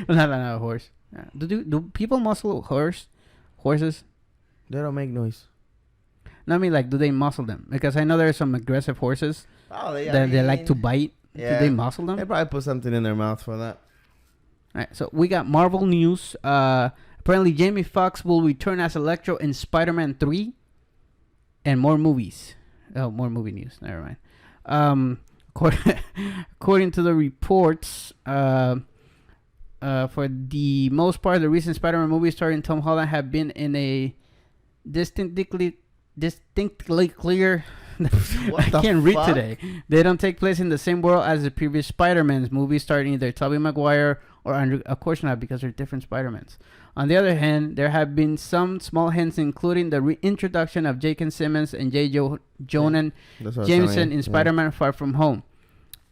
Well, not a horse. Do people muscle horses? They don't make noise. No, I mean, like, do they muscle them? Because I know there are some aggressive horses that they like to bite. Yeah. Do they muscle them? They probably put something in their mouth for that. All right, so we got Marvel news. Apparently, Jamie Foxx will return as Electro in Spider-Man 3. And more movies. Oh, more movie news. Never mind. According to the reports, for the most part, the recent Spider-Man movies starring Tom Holland have been in a distinctly clear. I can't read today. They don't take place in the same world as the previous Spider-Man's movies, starring either Tobey Maguire or Andrew. Of course not, because they're different Spider-Mans. On the other hand, there have been some small hints, including the reintroduction of J.K. Simmons and J. Jonah Jameson in Spider-Man Far From Home.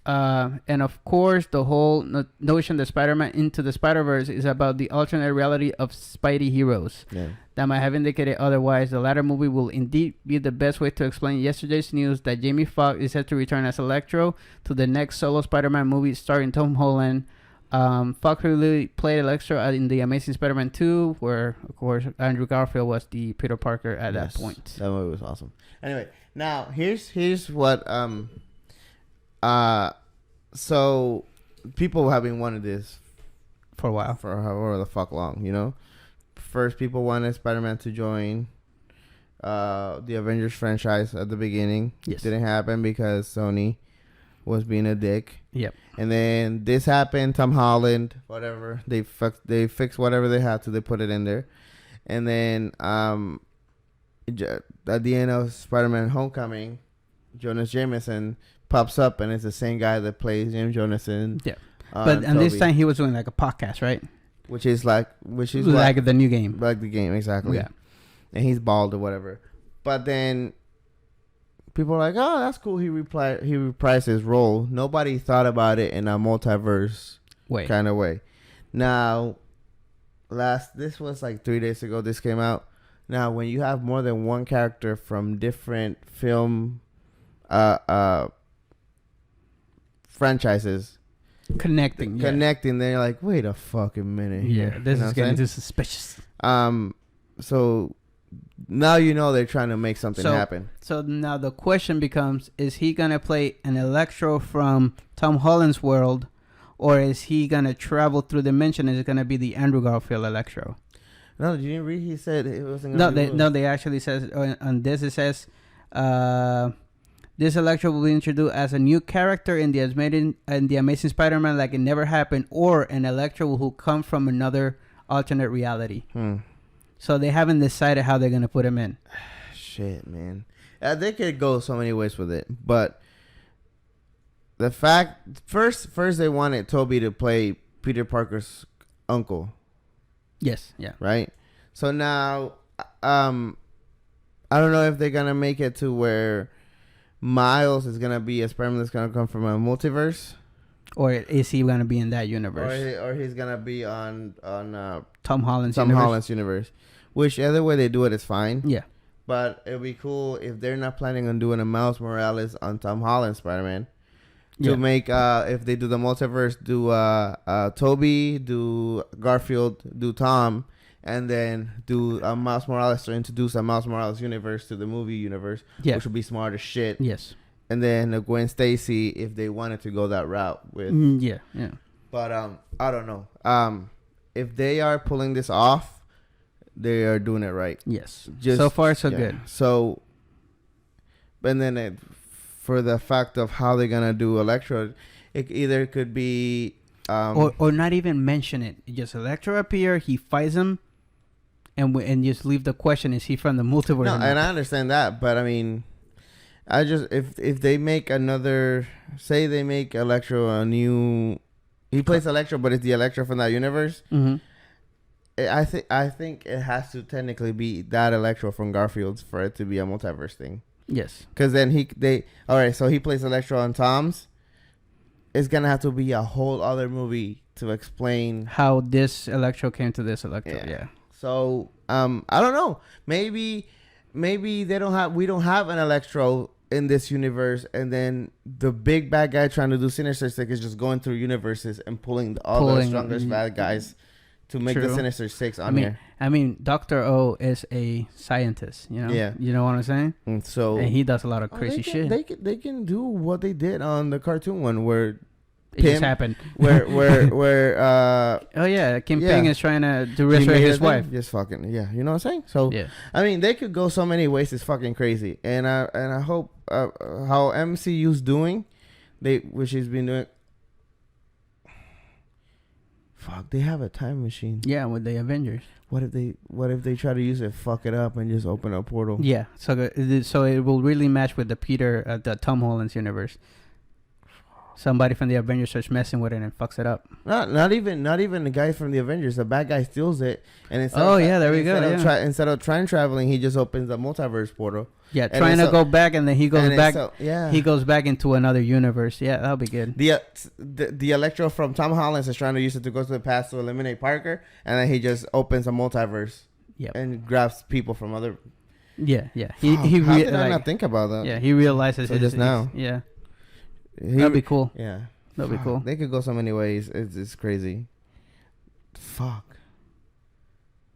And of course, the whole notion that Spider-Man Into the Spider-Verse is about the alternate reality of Spidey heroes. Yeah. That might have indicated otherwise. The latter movie will indeed be the best way to explain yesterday's news that Jamie Foxx is set to return as Electro to the next solo Spider-Man movie starring Tom Holland. Foxx really played Electro in the Amazing Spider-Man 2, where, of course, Andrew Garfield was the Peter Parker at that point. That movie was awesome. Anyway, now here's what so people have been wanting this for a while, for however the fuck long, you know. First, people wanted Spider-Man to join the Avengers franchise at the beginning. Yes. Didn't happen because Sony was being a dick. Yep. And then this happened. Tom Holland, whatever, they fixed whatever they had to. They put it in there, and then at the end of Spider-Man: Homecoming, Jonas Jameson pops up, and it's the same guy that plays James Jonathan. Yeah. But this time he was doing like a podcast, right? Which is like the new game. Like the game, exactly. Yeah. And he's bald or whatever. But then people are like, oh, that's cool. He reprised his role. Nobody thought about it in a multiverse kind of way. Now, this was like 3 days ago. This came out. Now, when you have more than one character from different film franchises connecting, then you're like, wait a fucking minute. Yeah, this is getting too suspicious. So now you know they're trying to make something happen. So now the question becomes, is he going to play an Electro from Tom Holland's world, or is he going to travel through dimension? Is it going to be the Andrew Garfield Electro? No, did you read? He said it wasn't going to be... No, they actually says, on this it says, this Electro will be introduced as a new character in the Amazing Spider-Man like it never happened, or an Electro who come from another alternate reality. So they haven't decided how they're going to put him in. Shit, man. They could go so many ways with it, but the fact first they wanted Toby to play Peter Parker's uncle. Yes. Yeah. Right. So now, I don't know if they're gonna make it to where Miles is gonna be a sperm that's gonna come from a multiverse, or is he gonna be in that universe, or he's gonna be on Tom Holland's universe. Which other way they do it is fine. Yeah. But it'd be cool if they're not planning on doing a Miles Morales on Tom Holland's Spider-Man. To make if they do the multiverse, do Toby, do Garfield, do Tom, and then do Miles Morales to introduce a Miles Morales universe to the movie universe, which would be smart as shit. Yes. And then Gwen Stacy if they wanted to go that route with. Yeah. But I don't know. If they are pulling this off, they are doing it right. Yes. So far, so good. So, and then for the fact of how they're gonna do Electro, it either could be or not even mention it. Just Electro appear, he fights him, and just leave the question: is he from the multiverse? No, and I understand that, but I mean, I just if they make another, say they make Electro a new, he plays Electro, but it's the Electro from that universe. Mm-hmm. I think it has to technically be that Electro from Garfield's for it to be a multiverse thing. Yes. Because then so he plays Electro on Tom's. It's gonna have to be a whole other movie to explain how this Electro came to this Electro. Yeah. So I don't know. Maybe we don't have an Electro in this universe, and then the big bad guy trying to do Sinister Six is just going through universes and pulling the strongest bad guys to make the Sinister Six here. I mean, Dr. O is a scientist, you know? Yeah. You know what I'm saying? And he does a lot of crazy shit. They can do what they did on the cartoon one where it just happened. Where Kim Ping is trying to resurrect his wife. Just fucking, you know what I'm saying? So, I mean, they could go so many ways. It's fucking crazy. And I hope how MCU's doing, which he's been doing. Fuck, they have a time machine. Yeah, with the Avengers. What if they try to use it, fuck it up, and just open a portal? Yeah, so it will really match with the Tom Holland's universe. Somebody from the Avengers starts messing with it and fucks it up. Not even the guy from the Avengers. The bad guy steals it, and instead of time traveling, he just opens a multiverse portal. Yeah, trying to go back, and then he goes back. He goes back into another universe. Yeah, that'll be good. The Electro from Tom Holland is trying to use it to go to the past to eliminate Parker, and then he just opens a multiverse. And grabs people from other. Yeah. How did I not think about that? Yeah, he realizes just now. Yeah. That'd be cool. Yeah. That'd be cool. They could go so many ways. It's crazy. Fuck.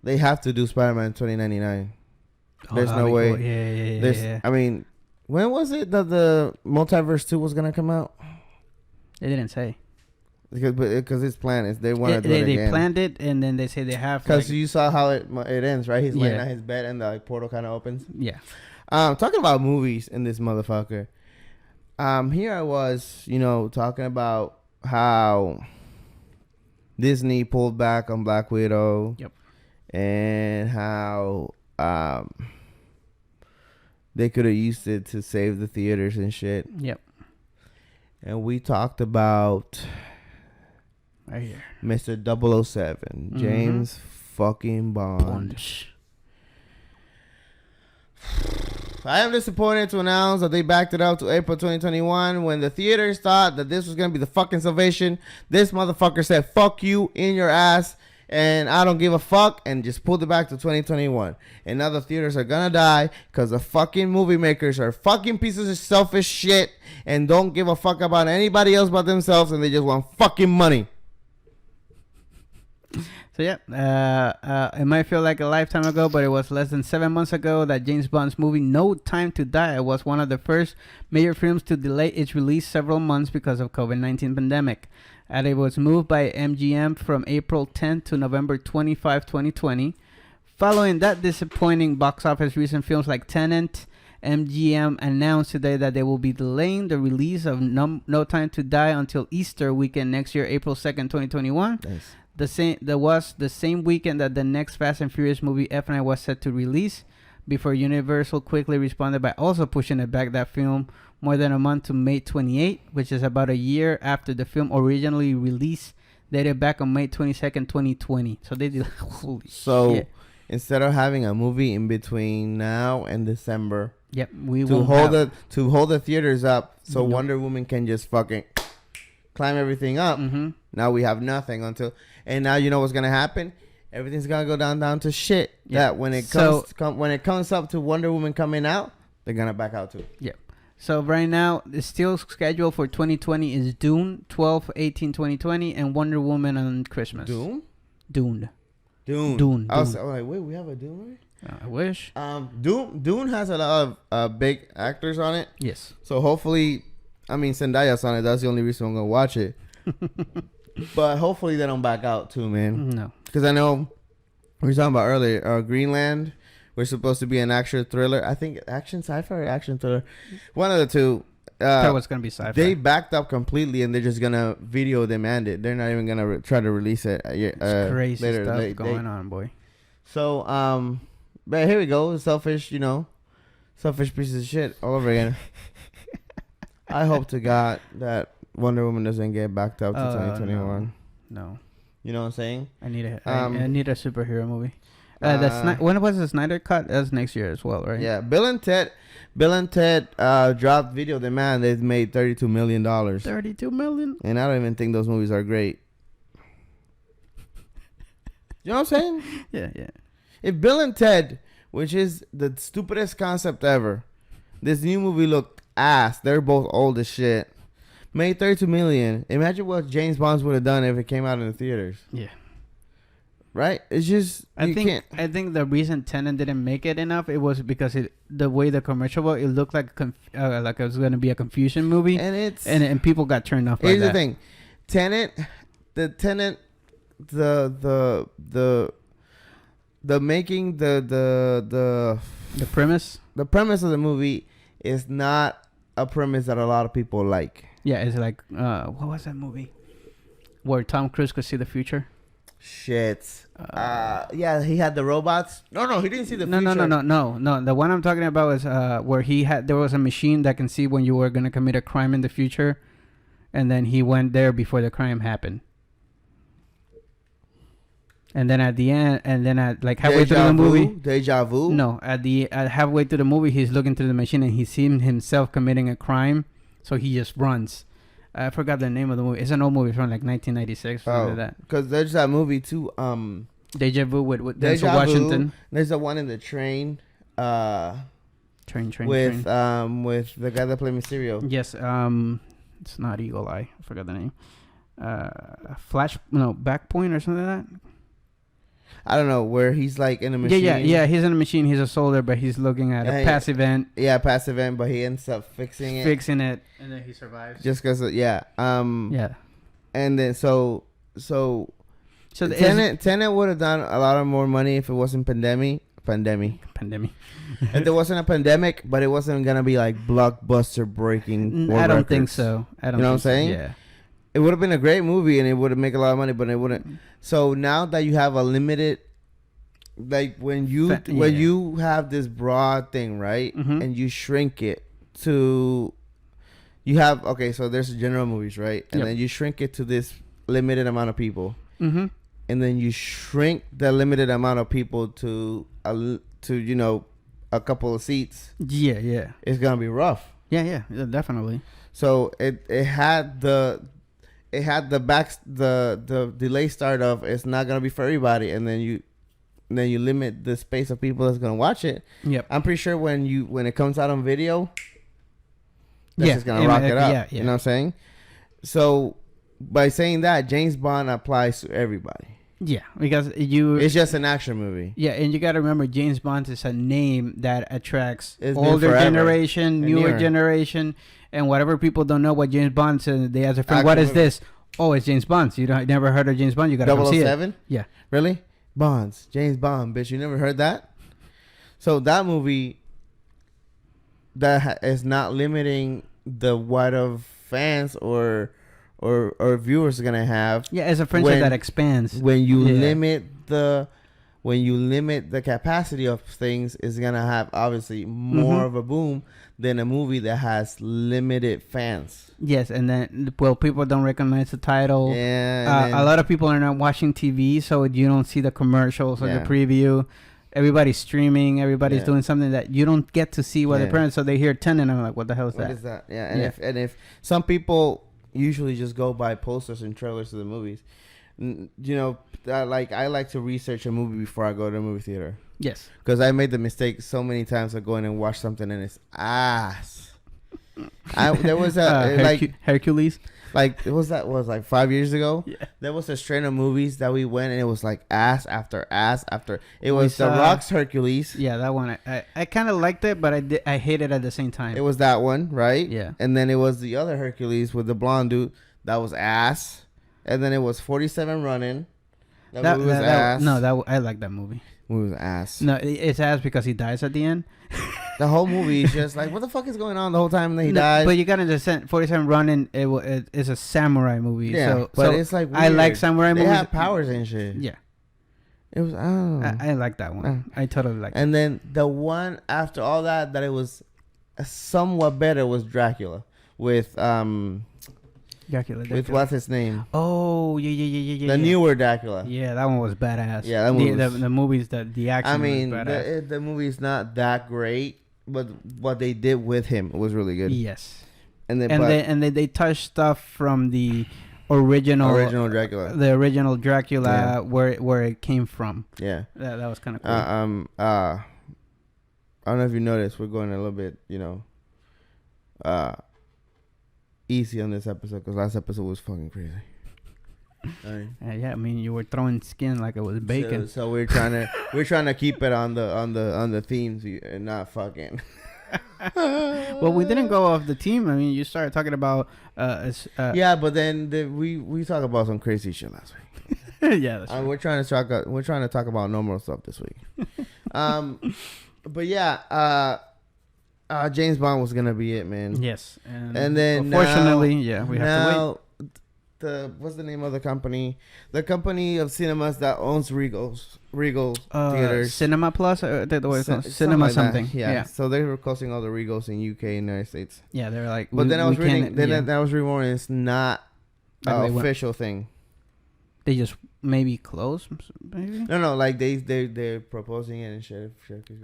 They have to do Spider-Man 2099. There's no way. Cool. Yeah. I mean, when was it that the Multiverse 2 was going to come out? They didn't say. Because it's planned. They want to do it again. They planned it, and then they say they have. Because you saw how it ends, right? He's laying on his bed, and the portal kind of opens. Yeah. Talking about movies in this motherfucker. Here I was, talking about how Disney pulled back on Black Widow. Yep. And how they could have used it to save the theaters and shit. Yep. And we talked about right here, Mr. 007, James fucking Bond. I am disappointed to announce that they backed it up to April 2021 when the theaters thought that this was going to be the fucking salvation. This motherfucker said, fuck you in your ass, and I don't give a fuck, and just pulled it back to 2021. And now the theaters are going to die because the fucking movie makers are fucking pieces of selfish shit and don't give a fuck about anybody else but themselves, and they just want fucking money. So it might feel like a lifetime ago, but it was less than 7 months ago that James Bond's movie No Time to Die was one of the first major films to delay its release several months because of COVID-19 pandemic. And it was moved by MGM from April 10th to November 25, 2020. Following that disappointing box office, recent films like Tenet, MGM announced today that they will be delaying the release of No Time to Die until Easter weekend next year, April 2nd, 2021. Nice. The same weekend that the next Fast and Furious movie F9 was set to release. before Universal quickly responded by also pushing it back that film more than a month to May 28, which is about a year after the film originally released, dated back on May 22nd, 2020. So they did holy shit. Instead of having a movie in between now and December, Yep, we to will hold the theaters up so Nope. Wonder Woman can just fucking climb everything up. Mm-hmm. Now we have nothing until, and now you know what's gonna happen. Everything's gonna go down to shit. Yeah. That when it comes up to Wonder Woman coming out, they're gonna back out too. Yep. So right now, the still scheduled for 2020 is Dune, 12/18/2020, and Wonder Woman on Christmas. Dune. Dune. I was like, wait, we have a Dune movie? I wish. Dune has a lot of big actors on it. Yes. So hopefully, I mean Zendaya's on it. That's the only reason I'm gonna watch it. But hopefully they don't back out too, man. No. Because I know we were talking about earlier, Greenland. We're supposed to be an action thriller. I think action sci-fi or action thriller, one of the two. I thought it was gonna be sci-fi. They backed up completely, and they're just gonna video demand it. They're not even gonna try to release it. It's crazy later. stuff going on, boy. So, but here we go. Selfish pieces of shit all over again. I hope to God that Wonder Woman doesn't get backed up to 2021. No. You know what I'm saying? I need a superhero movie. When was the Snyder Cut? That's next year as well, right? Yeah, Bill and Ted dropped video demand. They've made $32 million. $32 million. And I don't even think those movies are great. You know what I'm saying? Yeah. If Bill and Ted, which is the stupidest concept ever, this new movie looked ass. They're both old as shit. Made $32 million. Imagine what James Bond would have done if it came out in the theaters. Yeah. Right? It's just I think the reason Tenet didn't make it enough, it was because the way the commercial was, it looked like it was going to be a confusion movie, and people got turned off. Here's by the thing, Tenet, the making the premise. The premise of the movie is not a premise that a lot of people like. Yeah, it's like what was that movie where Tom Cruise could see the future? Shit. Yeah, he had the robots. No, he didn't see the future. No. The one I'm talking about is where there was a machine that can see when you were gonna commit a crime in the future, and then he went there before the crime happened. And then at the end, like halfway through the movie, Deja Vu. No, at halfway through the movie, he's looking through the machine and he's seen himself committing a crime, so he just runs. I forgot the name of the movie. It's an old movie from like 1996. Something like that. Because there's that movie too. Deja Vu with Denzel Washington. There's the one in the train. Train. With the guy that played Mysterio. Yes. It's not Eagle Eye. I forgot the name. Back Point or something like that. I don't know, where he's like in a machine. Yeah. He's in a machine. He's a soldier, but he's looking at a past event. Yeah, past event, but he ends up fixing it, and then he survives. Just because, yeah. Yeah. And then so Tenet would have done a lot of more money if it wasn't pandemic. If there wasn't a pandemic, but it wasn't gonna be like blockbuster breaking. I don't think so. You know what I'm saying? Yeah. It would have been a great movie and it would have made a lot of money, but it wouldn't. So now that you have a limited, like when you have this broad thing, right, and you shrink it to, you have so there's general movies, right, and then you shrink it to this limited amount of people, and then you shrink the limited amount of people to a couple of seats. Yeah. It's gonna be rough. Yeah, definitely. So it had the delay start of it's not gonna be for everybody, and then you limit the space of people that's gonna watch it. Yep. I'm pretty sure when it comes out on video, that's just gonna rock it up. Yeah. You know what I'm saying? So by saying that, James Bond applies to everybody. Yeah, because it's just an action movie. Yeah, and you got to remember James Bond is a name that attracts it's older generation, newer generation, and whatever people don't know what James Bond is, they ask a friend, "What is this?" Oh, it's James Bond. So you never heard of James Bond? You got to come see it. 007? Yeah. Really? Bonds. James Bond, bitch. You never heard that? So that movie that is not limiting the what of fans or viewers are gonna have. Yeah, it's a franchise that expands. When you limit the when you limit the capacity of things, it's gonna have obviously more of a boom than a movie that has limited fans. Yes, and then people don't recognize the title. Yeah, a lot of people are not watching TV, so you don't see the commercials or the preview. Everybody's streaming. Everybody's doing something that you don't get to see what the parents. So they hear 10 and I'm like, what the hell is that? What is that? Yeah, and if some people usually just go by posters and trailers to the movies, you know, I like to research a movie before I go to the movie theater. Yes, because I made the mistake so many times of going and watch something and it's ass. There was a Hercules. Like it was 5 years ago. Yeah. There was a strain of movies that we went and it was like ass after ass after. It was The Rock's Hercules. Yeah, that one. I kind of liked it, but I hate it at the same time. It was that one, right? Yeah. And then it was the other Hercules with the blonde dude. That was ass. And then it was 47 Running. That movie was ass. I like that movie. Movie was ass. No, it's ass because he dies at the end. The whole movie is just like, what the fuck is going on the whole time? And then he dies. But you gotta understand, 47 Running, it's a samurai movie. Yeah, but it's like weird. I like samurai movies. They have powers and shit. Yeah. It was, I like that one. I totally like it. And then the one after all that it was somewhat better was Dracula with Dracula. with what's his name? Oh, yeah. The newer Dracula. Yeah, that one was badass. Yeah, that movie the movies, the action. I mean, was badass. the movie's not that great, but what they did with him was really good. Yes. And then they touched stuff from the original Dracula. The original Dracula, where it came from. Yeah. That was kind of cool. I don't know if you noticed, we're going a little bit, easy on this episode because last episode was fucking crazy. I mean, you were throwing skin like it was bacon. So we're trying to keep it on the themes and not fucking. Well, we didn't go off the team. I mean, you started talking about yeah, but then we talked about some crazy shit last week. Yeah, that's right. We're trying to talk about normal stuff this week. But yeah, James Bond was gonna be it, man. Yes, and then unfortunately, we have to wait. What's the name of the company? The company of cinemas that owns Regal Theaters. Cinema Plus, Cinema like something. Yeah. So they were closing all the Regals in UK and United States. Yeah, they were like. But then I was reading. Then I was reading. It's not an official thing. They just maybe close. Maybe. No. Like they're proposing it and shit.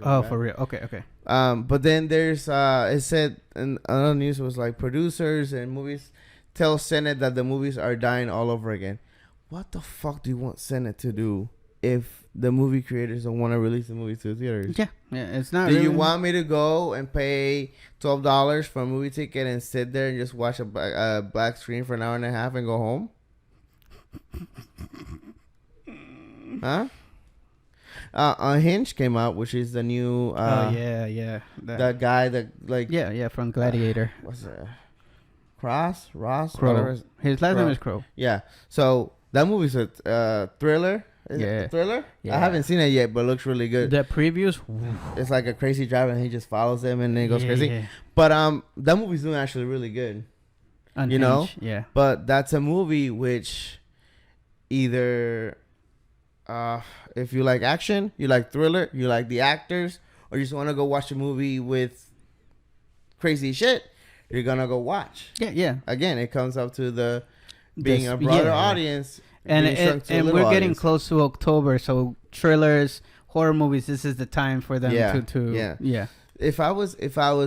Oh, for real? Okay. But then there's it said and another news was like producers and movies tell Senate that the movies are dying all over again. What the fuck do you want Senate to do if the movie creators don't want to release the movies to the theaters? Yeah, it's not. Do you want me to go and pay $12 for a movie ticket and sit there and just watch a black screen for an hour and a half and go home? Huh? Unhinged came out, which is the new. That guy that like. Yeah, from Gladiator. What's that? Ross? Crow. His last name is Crow. Yeah. So that movie's a thriller. Is it a thriller? Yeah. I haven't seen it yet, but it looks really good. The previews. It's like a crazy driver and he just follows him and then he goes crazy. Yeah. But that movie's doing actually really good. Unhinged, yeah. But that's a movie which either if you like action, you like thriller, you like the actors, or you just want to go watch a movie with crazy shit, you're gonna go watch. Yeah. Again, it comes up to being a broader audience, and we're getting close to October, so thrillers, horror movies. This is the time for them to. If I was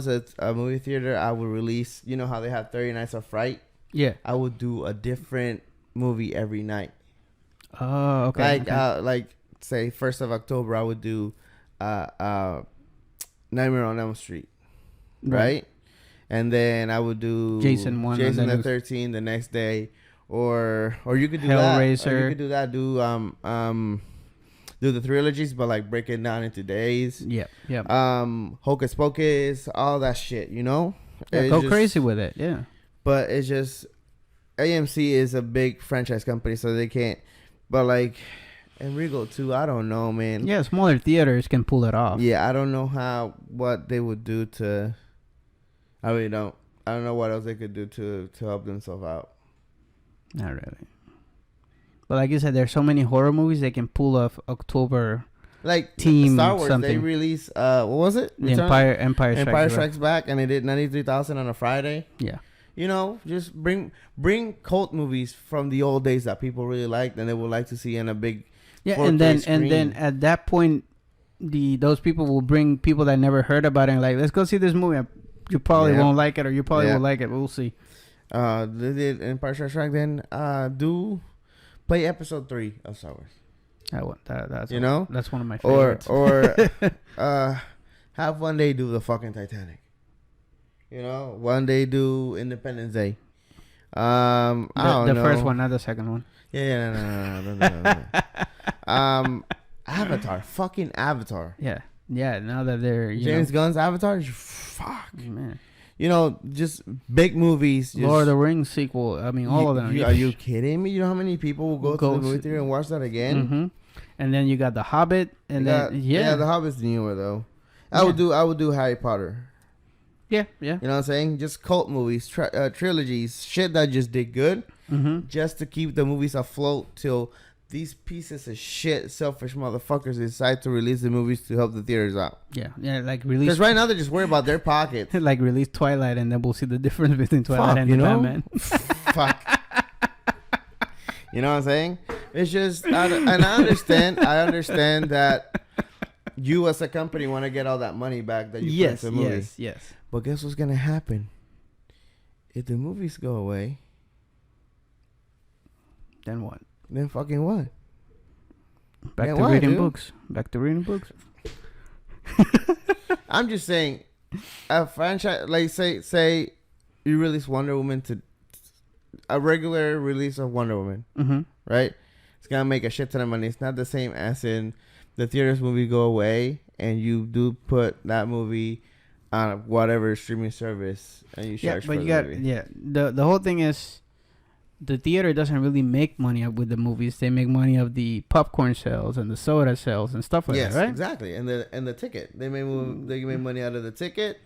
at a movie theater, I would release. You know how they have 30 Nights of Fright. Yeah, I would do a different movie every night. Oh, okay. Like say 1st of October, I would do Nightmare on Elm Street, right? And then I would do Jason the 13th the next day, or you could do Hellraiser. That. Or you could do that. Do the trilogies, but like break it down into days. Yeah. Hocus Pocus, all that shit. Go crazy with it. Yeah. But it's just AMC is a big franchise company, so they can't. But like, and Regal too. I don't know, man. Yeah, smaller theaters can pull it off. Yeah, I don't know what they would do to. I really don't. I don't know what else they could do to help themselves out. Not really. But like you said, there's so many horror movies they can pull off October Like team Star Wars, something. they release what was it? The Empire Strikes Back, and it did 93,000 on a Friday. Yeah. You know, just bring cult movies from the old days that people really liked and they would like to see in a big 4K screen. and then at that point, those people will bring people that never heard about it and like, let's go see this movie. You probably won't like it, or you probably will like it. We'll see. They did Empire Strikes Back. Then play episode 3 of Star Wars. That's that's one of my favorites. Or have one day do the fucking Titanic. You know, one day do Independence Day. I don't know. The first one, not the second one. Yeah, no. Avatar, fucking Avatar. Yeah. Now that they're James Gunn's Avatar, fuck man. You know, just big movies. Lord of the Rings sequel. I mean, all of them. Are you kidding me? You know how many people will go to the movie theater and watch that again? Mm-hmm. And then you got The Hobbit, and The Hobbit's newer though. I would do Harry Potter. Yeah. You know what I'm saying? Just cult movies, trilogies, shit that just did good, just to keep the movies afloat till these pieces of shit, selfish motherfuckers decide to release the movies to help the theaters out. Yeah, like release. Because right now they're just worried about their pockets. Like release Twilight, and then we'll see the difference between Twilight and Batman. Fuck. You know what I'm saying? It's just, and I understand. I understand that you as a company want to get all that money back that you put into the movie. Yes. But guess what's gonna happen? If the movies go away, then what? Then fucking what? Back to reading books. I'm just saying, a franchise, like say you release Wonder Woman to a regular release of Wonder Woman, right? It's gonna make a shit ton of money. It's not the same as in the theaters movie go away and you do put that movie on whatever streaming service and you charge for the movie. The whole thing is, the theater doesn't really make money with the movies. They make money of the popcorn sales and the soda sales and stuff like that, right? Exactly. And the ticket. They make money out of the ticket.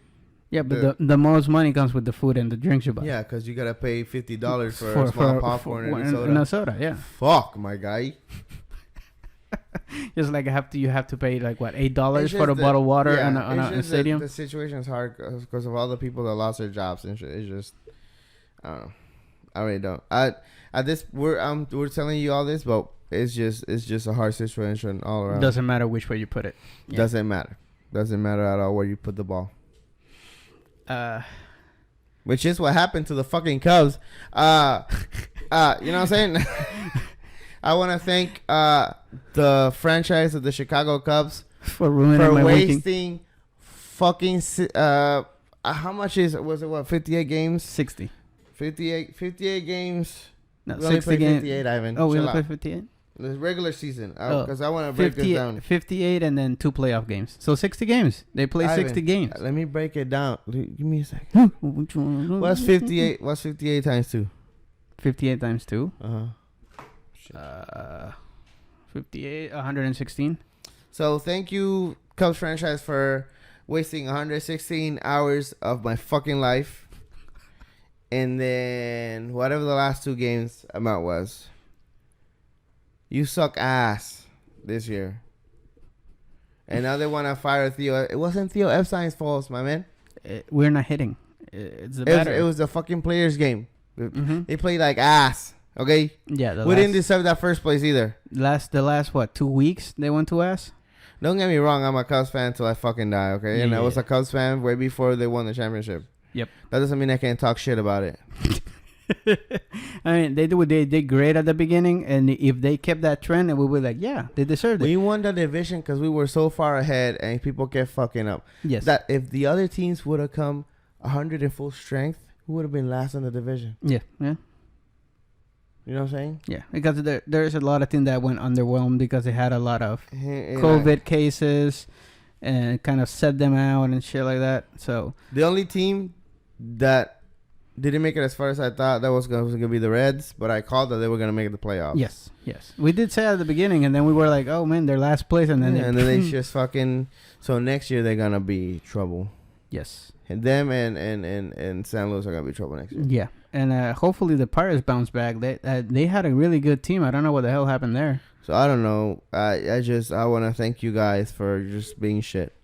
Yeah, but the most money comes with the food and the drinks you buy. Yeah, because you gotta pay $50 for a small popcorn and a soda. Yeah. Fuck, my guy. Just like you have to pay like what, $8 for a bottle of water on a stadium. The situation is hard because of all the people that lost their jobs and shit. It's just, I don't know. I really don't. We're telling you all this, but it's just a hard situation all around. Doesn't matter which way you put it. Yeah. Doesn't matter at all where you put the ball. Which is what happened to the fucking Cubs. You know what I'm saying? I want to thank the franchise of the Chicago Cubs for wasting fucking how much was it? What, 58 games? 60. 58 games. No, we only 60 played 58, Ivan. Oh, we only played 58? The regular season. Because I want to break this down. 58 and then 2 playoff games. So 60 games. They play 60 games. Let me break it down. Give me a second. What's 58? What's 58 times 2? 58 times 2? Uh-huh. 58, 116. So thank you, Cubs franchise, for wasting 116 hours of my fucking life. And then whatever the last 2 games amount was. You suck ass this year. And now they want to fire Theo. It wasn't Theo Epstein's fault, my man. We're not hitting. It's the battery. It was the fucking players' game. They played like ass. Okay? Yeah. We didn't deserve that first place either. The last what, 2 weeks they went to ass? Don't get me wrong. I'm a Cubs fan till I fucking die, okay? And I was a Cubs fan way before they won the championship. Yep. That doesn't mean I can't talk shit about it. I mean, they did great at the beginning, and if they kept that trend, and we were like, yeah, they deserved it. We won the division because we were so far ahead, and people kept fucking up. Yes. That if the other teams would have come 100 in full strength, we would have been last in the division. Yeah. You know what I'm saying? Yeah, because there's a lot of teams that went underwhelmed because they had a lot of COVID cases and kind of set them out and shit like that. So the only team that didn't make it as far as I thought that was going to be the Reds, but I called that they were going to make the playoffs. Yes. We did say at the beginning, and then we were like, oh, man, they're last place. And then they just fucking... So next year, they're going to be trouble. Yes. And them and San Luis are going to be trouble next year. Yeah. And hopefully the Pirates bounce back. They had a really good team. I don't know what the hell happened there. So I don't know. I want to thank you guys for just being shit.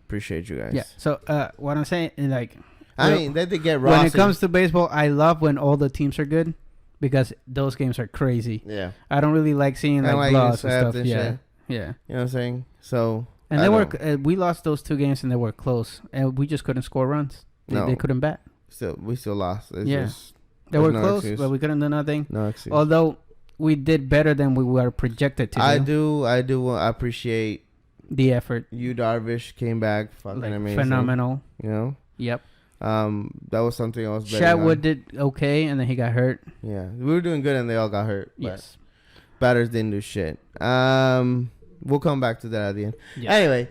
Appreciate you guys. Yeah. So what I'm saying is like, I mean, they did get when Ross. it comes to baseball, I love when all the teams are good because those games are crazy. Yeah. I don't really like seeing like blowouts and stuff. and Yeah. shit. Yeah. You know what I'm saying? So. And they were we lost those 2 games and they were close and we just couldn't score runs. They couldn't bat. We still lost. It's Yeah. just, They were no close, excuse. but we couldn't do nothing. No excuse. Although we did better than we were projected to. I do appreciate the effort. you, Darvish, came back fucking amazing. Phenomenal. You know? Yep. That was something I was betting Chatwood on. did okay, and then he got hurt. Yeah. We were doing good and they all got hurt. Yes. Batters didn't do shit. We'll come back to that at the end. Yes. Anyway,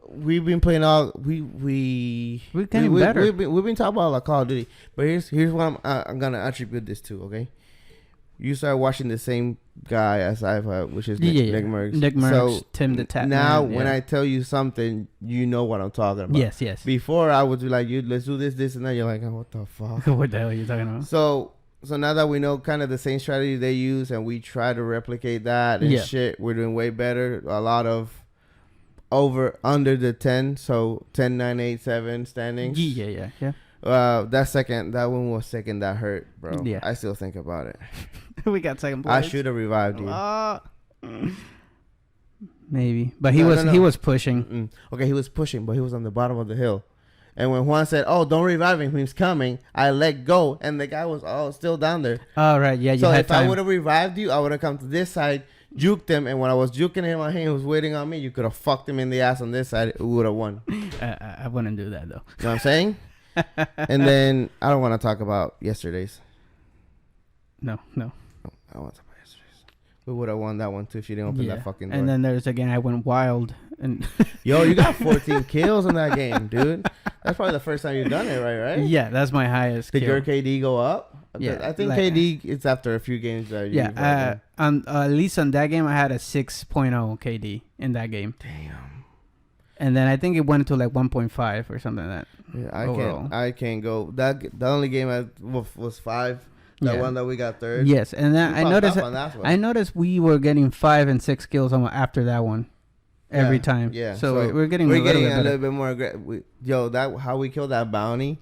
we've been playing all we're getting better. We've been talking about like Call of Duty, but here's what I'm gonna attribute this to. Okay, you start watching the same guy as I've which is Nick Merckx. Nick Merckx, So Tim the Tap. now Man, when I tell you something, you know what I'm talking about. Yes. Before I would be like, let's do this, and then you're like, oh, what the fuck? What the hell are you talking about? So now that we know kind of the same strategy they use and we try to replicate that and shit, we're doing way better. A lot of under the 10, so 10, 9, 8, 7 standings. Yeah. That one was second that hurt, bro. Yeah. I still think about it. We got second place. I should have revived you. Maybe. But he was pushing. Mm-mm. Okay, he was pushing, but he was on the bottom of the hill. And when Juan said, "Oh, don't revive him, he's coming," I let go, and the guy was still down there. Oh, right, yeah. So if I would have revived you, I would have come to this side, juked him, and when I was juking him, he was waiting on me. You could have fucked him in the ass on this side. We would have won. I wouldn't do that though. You know what I'm saying? And then I don't want to talk about yesterday's. No. I don't want to talk about yesterday's. We would have won that one too if you didn't open that fucking door. And then there's again, I went wild and. Yo, you got 14 kills in that game, dude. That's probably the first time you've done it, right? Yeah, that's my highest. Did your KD go up? Yeah, I think KD. It's after a few games that you. Yeah, at least on that game, I had a 6.0 KD in that game. Damn. And then I think it went to like 1.5 or something like that. Yeah, I can't go. The only game was 5. That one that we got third. Yes, and then I noticed we were getting 5 and 6 kills after that one. Every time. Yeah. So we're getting a little bit more aggressive. Yo, that how we killed that bounty.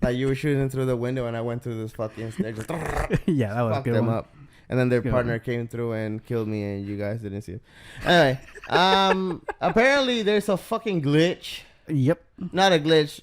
Like you were shooting through the window and I went through this fucking stage. Yeah, that was a good them one. Up. And then their partner came through and killed me and you guys didn't see it. Anyway, apparently there's a fucking glitch. Yep. Not a glitch.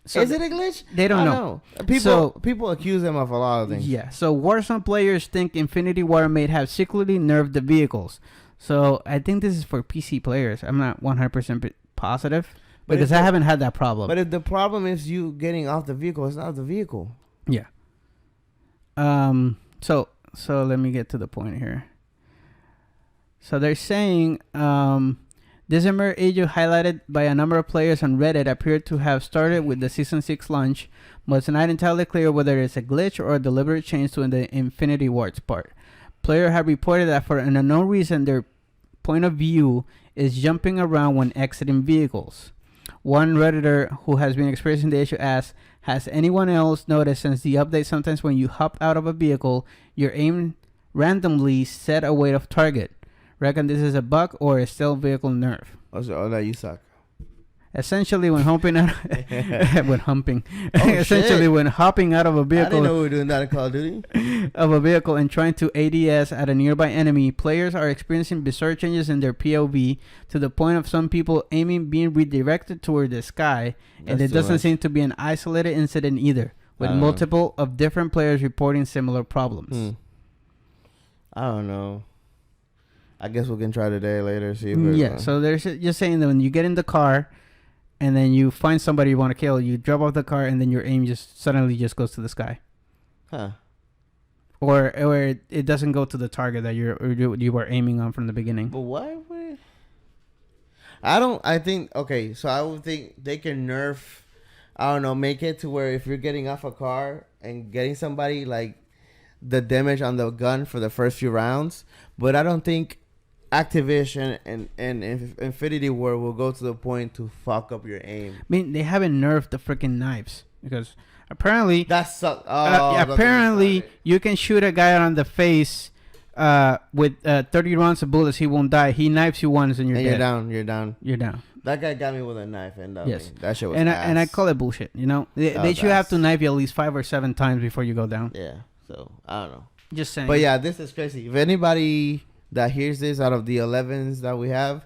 So is it a glitch? They don't know. People accuse them of a lot of things. Yeah. So Warzone players think Infinity War may have secretly nerfed the vehicles. So I think this is for PC players. I'm not 100% positive because I haven't had that problem. But if the problem is you getting off the vehicle, it's not the vehicle. Yeah. So let me get to the point here. So they're saying this issue highlighted by a number of players on Reddit appeared to have started with the Season 6 launch, but it's not entirely clear whether it's a glitch or a deliberate change to the Infinity Ward's part. Players have reported that for an unknown reason, their point of view is jumping around when exiting vehicles. One Redditor who has been experiencing the issue asks, has anyone else noticed since the update sometimes when you hop out of a vehicle, your aim randomly set away of target? Reckon this is a bug or a still vehicle nerf? Oh, that you suck. Essentially, when hopping out, when hopping out of a vehicle, I didn't know we were doing that in Call of Duty. Of a vehicle and trying to ADS at a nearby enemy, players are experiencing bizarre changes in their POV to the point of some people aiming being redirected toward the sky, and it doesn't seem to be an isolated incident either, with multiple of different players reporting similar problems. I don't know. I guess we can try today later. See if so they're just saying that when you get in the car. And then you find somebody you want to kill, you drop off the car, and then your aim just suddenly goes to the sky. Huh. Or it doesn't go to the target that you were aiming on from the beginning. But why would I think, okay, so I would think they can nerf, I don't know, make it to where if you're getting off a car and getting somebody, like, the damage on the gun for the first few rounds. But I don't think Activision and Infinity War will go to the point to fuck up your aim. I mean, they haven't nerfed the freaking knives because apparently that sucks. apparently you can shoot a guy on the face with 30 rounds of bullets, he won't die. He knifes you once and you're dead. You're down. You're down. That guy got me with a knife, and Yes. that shit was And ass. I call it bullshit. You know, they should have to knife you at least 5 or 7 times before you go down. Yeah. So I don't know. Just saying. But yeah, this is crazy. If anybody that hears this out of the 11s that we have,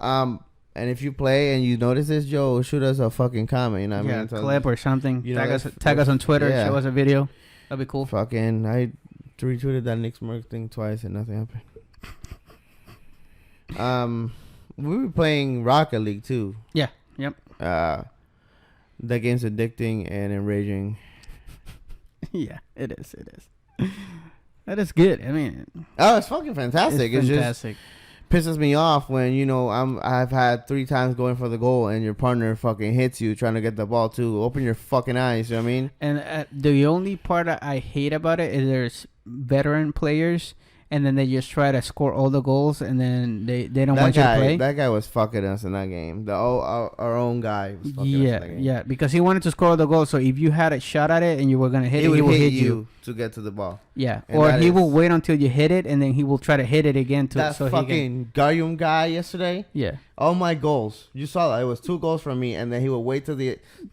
and if you play and you notice this, Joe, shoot us a fucking comment. You know what I mean? Clip or something. You know, Tag us on Twitter. yeah. Show us a video. That'd be cool. Fucking, I retweeted that Nick Smirk thing twice and nothing happened. We were playing Rocket League too. Yeah. Yep. That game's addicting and enraging. Yeah, it is. It is. That is good. I mean, it's fucking fantastic. It's just fantastic. pisses me off when I've had 3 times going for the goal and your partner fucking hits you trying to get the ball too. Open your fucking eyes. You know what I mean? And the only part that I hate about it is there's veteran players, and then they just try to score all the goals, and then they don't want you to play. That guy was fucking us in that game. Our own guy was fucking us in that game. Yeah, because he wanted to score all the goals. So if you had a shot at it and you were gonna hit it, he will hit you to get to the ball. Yeah, And or he will wait until you hit it, and then he will try to hit it again to that so fucking Garyum guy yesterday. Yeah. All my goals, you saw that it was 2 goals from me, and then he would wait till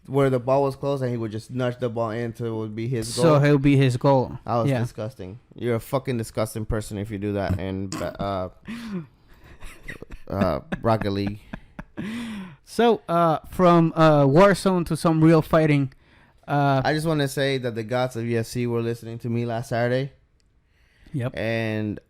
where the ball was close, and he would just nudge the ball in till it would be his goal. So he'll be his goal. That was disgusting. You're a fucking disgusting person if you do that. And Rocket League. So from Warzone to some real fighting. I just want to say that the gods of UFC were listening to me last Saturday. Yep. And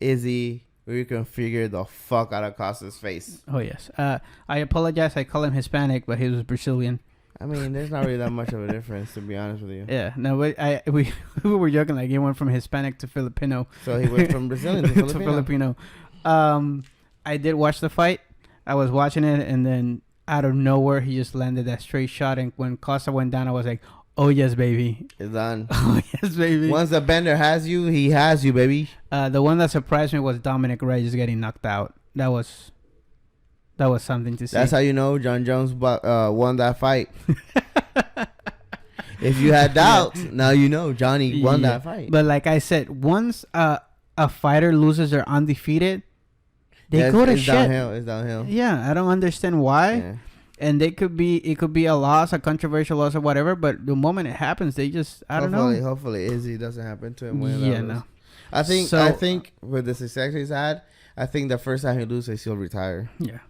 Izzy reconfigured the fuck out of Costa's face. Oh yes. I apologize. I call him Hispanic, but he was Brazilian. I mean, there's not really that much of a difference, to be honest with you. Yeah. No, we were joking like he went from Hispanic to Filipino. So he went from Brazilian to Filipino. I did watch the fight. I was watching it, and then out of nowhere, he just landed that straight shot. And when Costa went down, I was like, "Oh yes, baby, it's done." Oh yes, baby. Once the bender has you, he has you, baby. The one that surprised me was Dominic Reyes getting knocked out. That was something to see. That's how you know John Jones won that fight. If you had doubts, now you know Johnny won that fight. But like I said, once a fighter loses their undefeated, they go to shit. It's downhill. Yeah, I don't understand why. Yeah. And it could be a loss, a controversial loss or whatever. But the moment it happens, they just I don't know. Hopefully, Izzy doesn't happen to him. No. I think with the success he's had, I think the first time he loses, he'll retire. Yeah.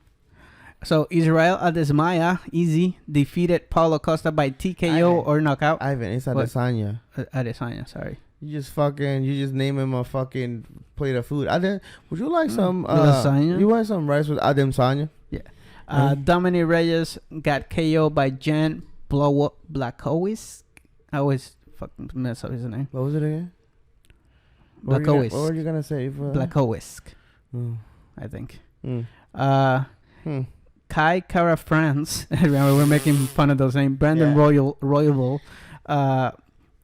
So Israel Adesanya, easy, defeated Paulo Costa by TKO or knockout. Ivan, it's Adesanya. Adesanya, sorry. You just name him a fucking plate of food. Would you like some lasagna? You want some rice with Adesanya? Yeah. Dominic Reyes got KO by Jan Blachowicz. I always fucking mess up his name. What was it again? Blachowicz. What were you gonna say? Blachowicz. I think. Kai Kara France. Remember, we're making fun of those names. Brandon Royal Royal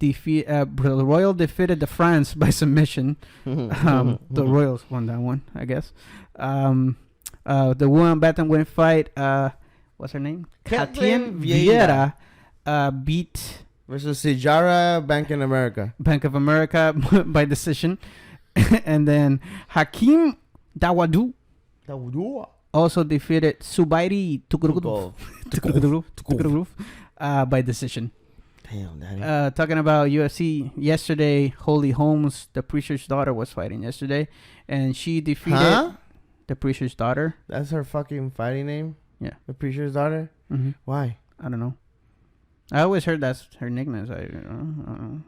defeated the France by submission. The Royals won that one, I guess. The woman bantamweight fight. What's her name? Kathleen Vieira beat versus Sijara Bank of America by decision. And then Hakeem Dawodu also defeated Subairi Tukurugov by decision. Damn, Daddy. Talking about UFC, yesterday, Holly Holmes, the preacher's daughter, was fighting yesterday, and she defeated the preacher's daughter. That's her fucking fighting name? Yeah. The preacher's daughter? Mm-hmm. Why? I don't know. I always heard that's her nickname.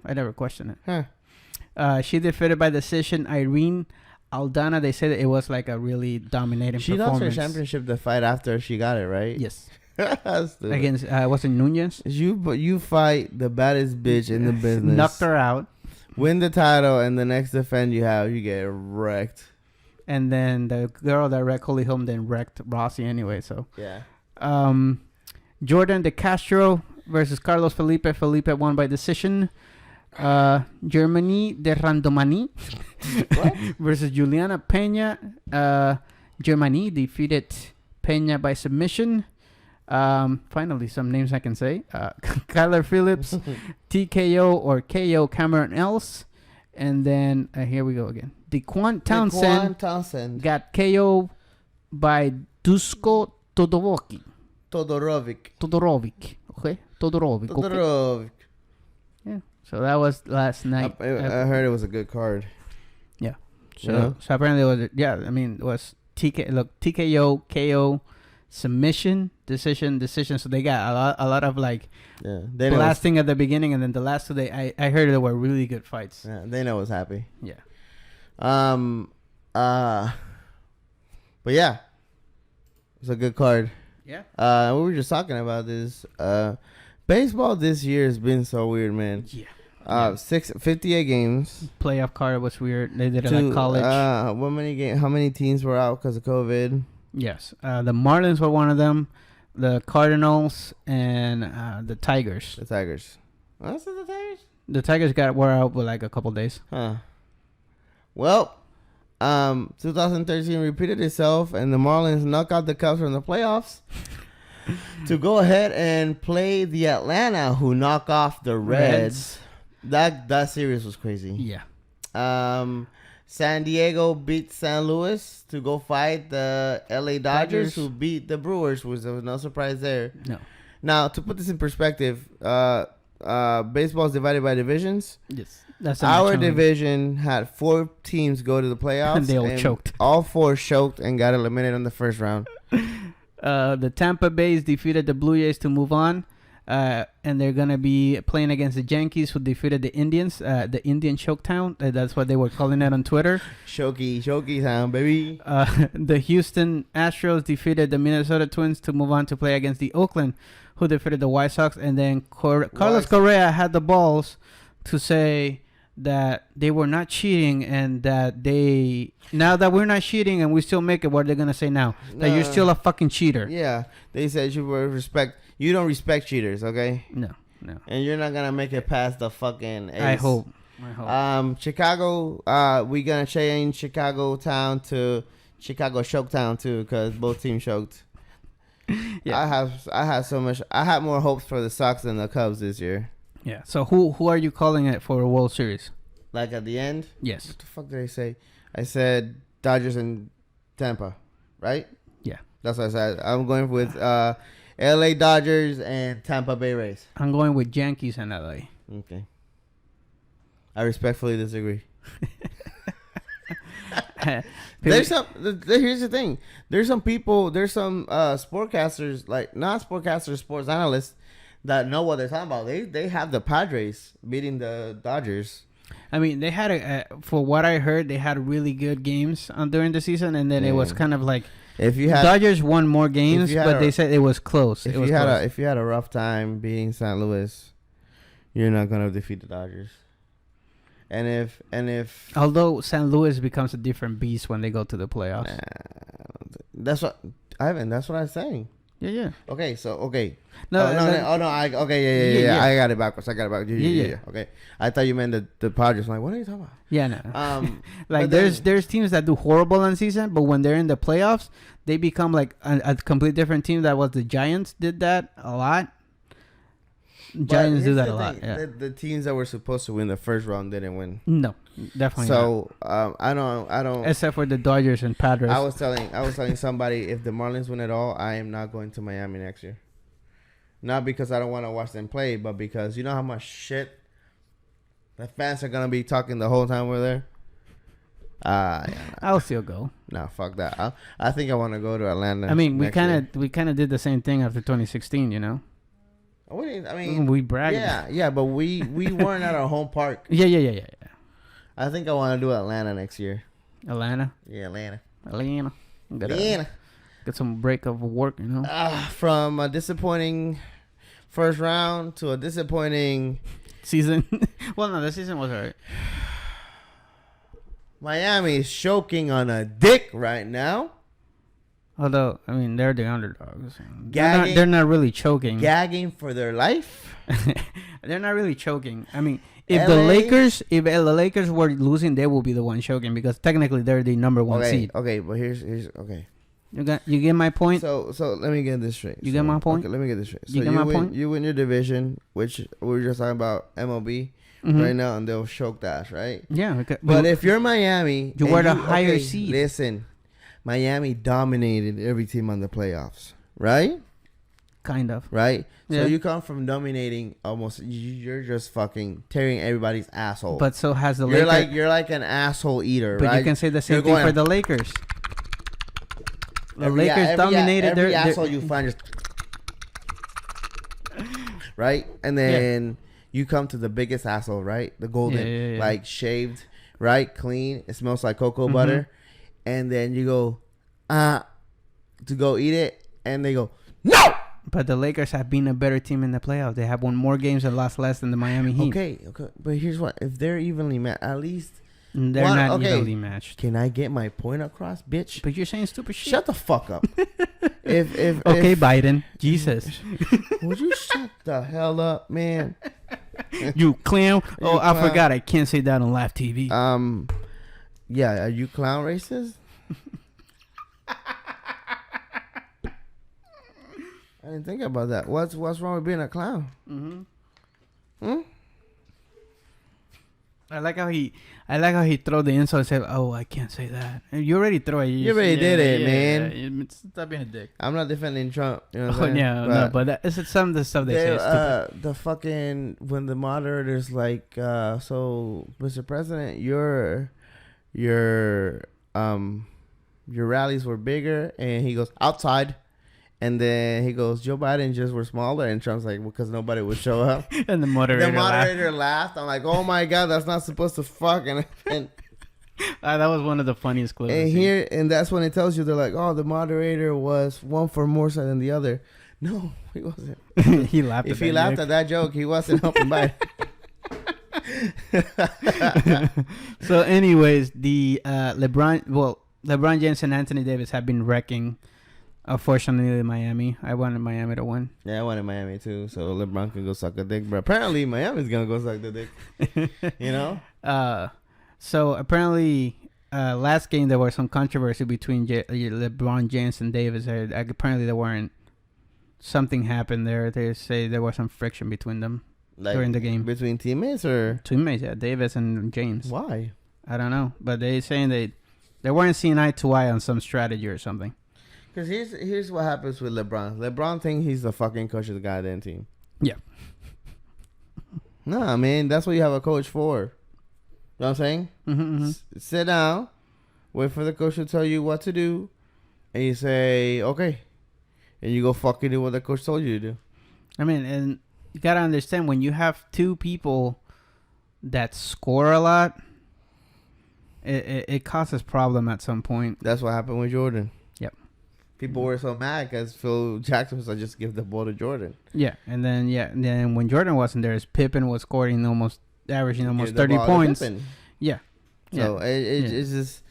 I never questioned it. She defeated by decision Irene Aldana. They said that it was like a really dominating performance. She lost her championship the fight after she got it, right? Yes. Against was it Nunez? You fight the baddest bitch in the business. Knocked her out. Win the title, and the next defend you have, you get wrecked. And then the girl that wrecked Holly Holm then wrecked Rossi anyway. So yeah. Jordan De Castro versus Carlos Felipe. Felipe won by decision. Germany De Randomani versus Juliana Pena. Germany defeated Pena by submission. Finally, some names I can say. Kyler Phillips, TKO or KO Cameron Else. And then here we go again. Dequan Dequan Townsend got KO by Dusko Todorovic. Okay? Todorovic. Okay? Yeah. So that was last night. I heard it was a good card. Yeah. So, Yeah. so apparently it was, yeah, I mean, it was TKO, KO, submission, decision. So they got a lot of like blasting at the beginning, and then the last 2 days, I heard they were really good fights. Yeah, they know was happy. Yeah. But yeah, it's a good card. Yeah. We were just talking about this. Baseball this year has been so weird, man. Yeah. 58 games. Playoff card was weird. They did it like college. How many teams were out because of COVID? Yes. The Marlins were one of them. The Cardinals and the Tigers. The Tigers. Oh, is it the Tigers? The Tigers were out for like a couple days. Huh. Well, 2013 repeated itself, and the Marlins knock out the Cubs from the playoffs to go ahead and play the Atlanta, who knock off the Reds. That series was crazy. Yeah. San Diego beat San Luis to go fight the LA Dodgers, who beat the Brewers, which there was no surprise there. No. Now, to put this in perspective, baseball is divided by divisions. Yes. That's our division had 4 teams go to the playoffs. And they all choked. All 4 choked and got eliminated in the first round. The Tampa Bays defeated the Blue Jays to move on. And they're going to be playing against the Yankees, who defeated the Indians, the Indian Choketown. That's what they were calling it on Twitter. Choky town, baby. The Houston Astros defeated the Minnesota Twins to move on to play against the Oakland, who defeated the White Sox. And then Carlos Correa had the balls to say that they were not cheating, and that now that we're not cheating and we still make it, what are they going to say now? That you're still a fucking cheater. Yeah. They said you don't respect cheaters, okay? No. And you're not going to make it past the fucking ace. I hope. Chicago, we going to change Chicago Town to Chicago Choketown too, because both teams choked. Yeah. I had more hopes for the Sox than the Cubs this year. Yeah. So who are you calling it for a World Series? Like at the end? Yes. What the fuck did I say? I said Dodgers and Tampa, right? Yeah. That's what I said. I'm going with LA Dodgers and Tampa Bay Rays. I'm going with Yankees and LA. Okay. I respectfully disagree. Here's the thing. There's some sportcasters, like not sportcasters, sports analysts that know what they're talking about. They have the Padres beating the Dodgers. I mean, they had for what I heard, they had really good games during the season, and then it was kind of like Dodgers won more games, but they said it was close. If you had a rough time beating St. Louis, you're not gonna defeat the Dodgers. And if although St. Louis becomes a different beast when they go to the playoffs, that's what I'm saying. Yeah. Okay. No. I got it backwards. Yeah. Okay. I thought you meant the Padres. I'm like, what are you talking about? Yeah, no. Like there's teams that do horrible in season, but when they're in the playoffs, they become like a complete different team. That was the Giants did that a lot. Giants do that a lot. Yeah. The teams that were supposed to win the first round didn't win. No, definitely not. So I don't. Except for the Dodgers and Padres. I was telling somebody, if the Marlins win it all, I am not going to Miami next year. Not because I don't want to watch them play, but because you know how much shit the fans are gonna be talking the whole time we're there. I'll still go. No, fuck that. I think I want to go to Atlanta. I mean, we kind of did the same thing after 2016. You know. I mean, we bragged. Yeah, but we weren't at our home park. Yeah. I think I want to do Atlanta next year. Atlanta. Yeah, Atlanta. Get some break of work, you know. From a disappointing first round to a disappointing season. Well, no, the season was alright. Miami is choking on a dick right now. Although, I mean, they're the underdogs. They're not really choking. Gagging for their life. They're not really choking. I mean, if the Lakers were losing, they will be the one choking because technically they're the number one seed. Okay, but here's okay. You get my point. So let me get this straight. You get my point. Okay, let me get this straight. So you get my point. You win your division, which we were just talking about MLB. right now, and they'll choke that, right? Yeah. Okay. But if you're Miami, you and were the higher seed. Listen, Miami dominated every team on the playoffs, right? Kind of. Right? Yeah. So you come from dominating almost. You're just fucking tearing everybody's asshole. But so has the you're Lakers. you're like an asshole eater, but right? you can say the same You're thing going for the Lakers. The every Lakers dominated every their asshole you find just right, and then you come to the biggest asshole, right? The golden, like shaved, right, clean. It smells like cocoa butter, and then you go, to go eat it, and they go, no. But the Lakers have been a better team in the playoffs. They have won more games and lost less than the Miami Heat. Okay. But here's what: if they're evenly matched, at least they're not evenly matched. Can I get my point across, bitch? But you're saying stupid shit. Shut the fuck up. if Biden, Jesus, would you shut the hell up, man? You clown. Oh, I clown. forgot. I can't say that on live TV. Yeah. Are you clown racist? I didn't think about that. What's wrong with being a clown? I like how he throw the insult and said, "Oh, I can't say that." And you already throw it. You already did it, man. Yeah. Stop being a dick. I'm not defending Trump. You know what I'm saying? Yeah, but it's some of the stuff they say is stupid. The fucking when the moderator's like, so Mr. President, your rallies were bigger, and he goes outside. And then he goes, Joe Biden just were smaller. And Trump's like, because nobody would show up. And the moderator laughed. I'm like, oh my God, that's not supposed to fuck. And that was one of the funniest clips. And that's when it tells you, they're like, oh, the moderator was one for more side than the other. No, he wasn't. He laughed if he laughed at that joke, he wasn't helping Biden. So anyways, the LeBron James and Anthony Davis have been wrecking. Unfortunately, Miami. I wanted Miami to win. Yeah, I wanted Miami too, so LeBron can go suck a dick. But apparently, Miami's gonna go suck the dick. You know. So apparently, last game there was some controversy between LeBron James and Davis. Apparently, there weren't. Something happened there. They say there was some friction between them during the game. Between teammates or teammates? Yeah, Davis and James. Why? I don't know, but they saying they weren't seeing eye to eye on some strategy or something. Because here's what happens with LeBron. LeBron thinks he's the fucking coach of the goddamn team. Yeah. Nah, man. That's what you have a coach for. You know what I'm saying? Sit down. Wait for the coach to tell you what to do. And you say, okay. And you go fucking do what the coach told you to do. I mean, and you got to understand, when you have two people that score a lot, it causes problem at some point. That's what happened with Jordan. People were so mad because Phil Jackson was like, just give the ball to Jordan. Yeah, and then when Jordan wasn't there, Pippen was scoring averaging almost 30 points. Yeah. So it's just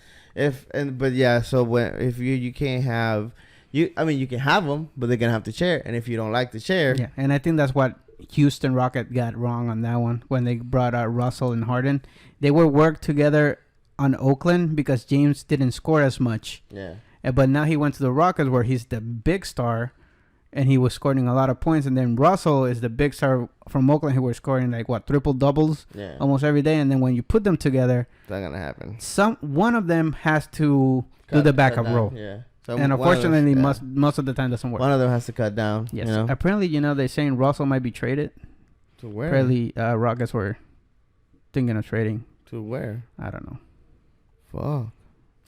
so if you can't have you can have them, but they're gonna have the chair, and if you don't like the chair, yeah, and I think that's what Houston Rocket got wrong on that one when they brought out Russell and Harden. They were worked together on Oakland because James didn't score as much. Yeah. But now he went to the Rockets where he's the big star, and he was scoring a lot of points. And then Russell is the big star from Oakland who was scoring triple doubles almost every day. And then when you put them together, it's not gonna happen. One of them has to do the backup role. Yeah. So and unfortunately, most of the time doesn't work. One of them has to cut down. Yes. You know? Apparently, they're saying Russell might be traded. To where? Apparently, Rockets were thinking of trading. To where? I don't know. Fuck.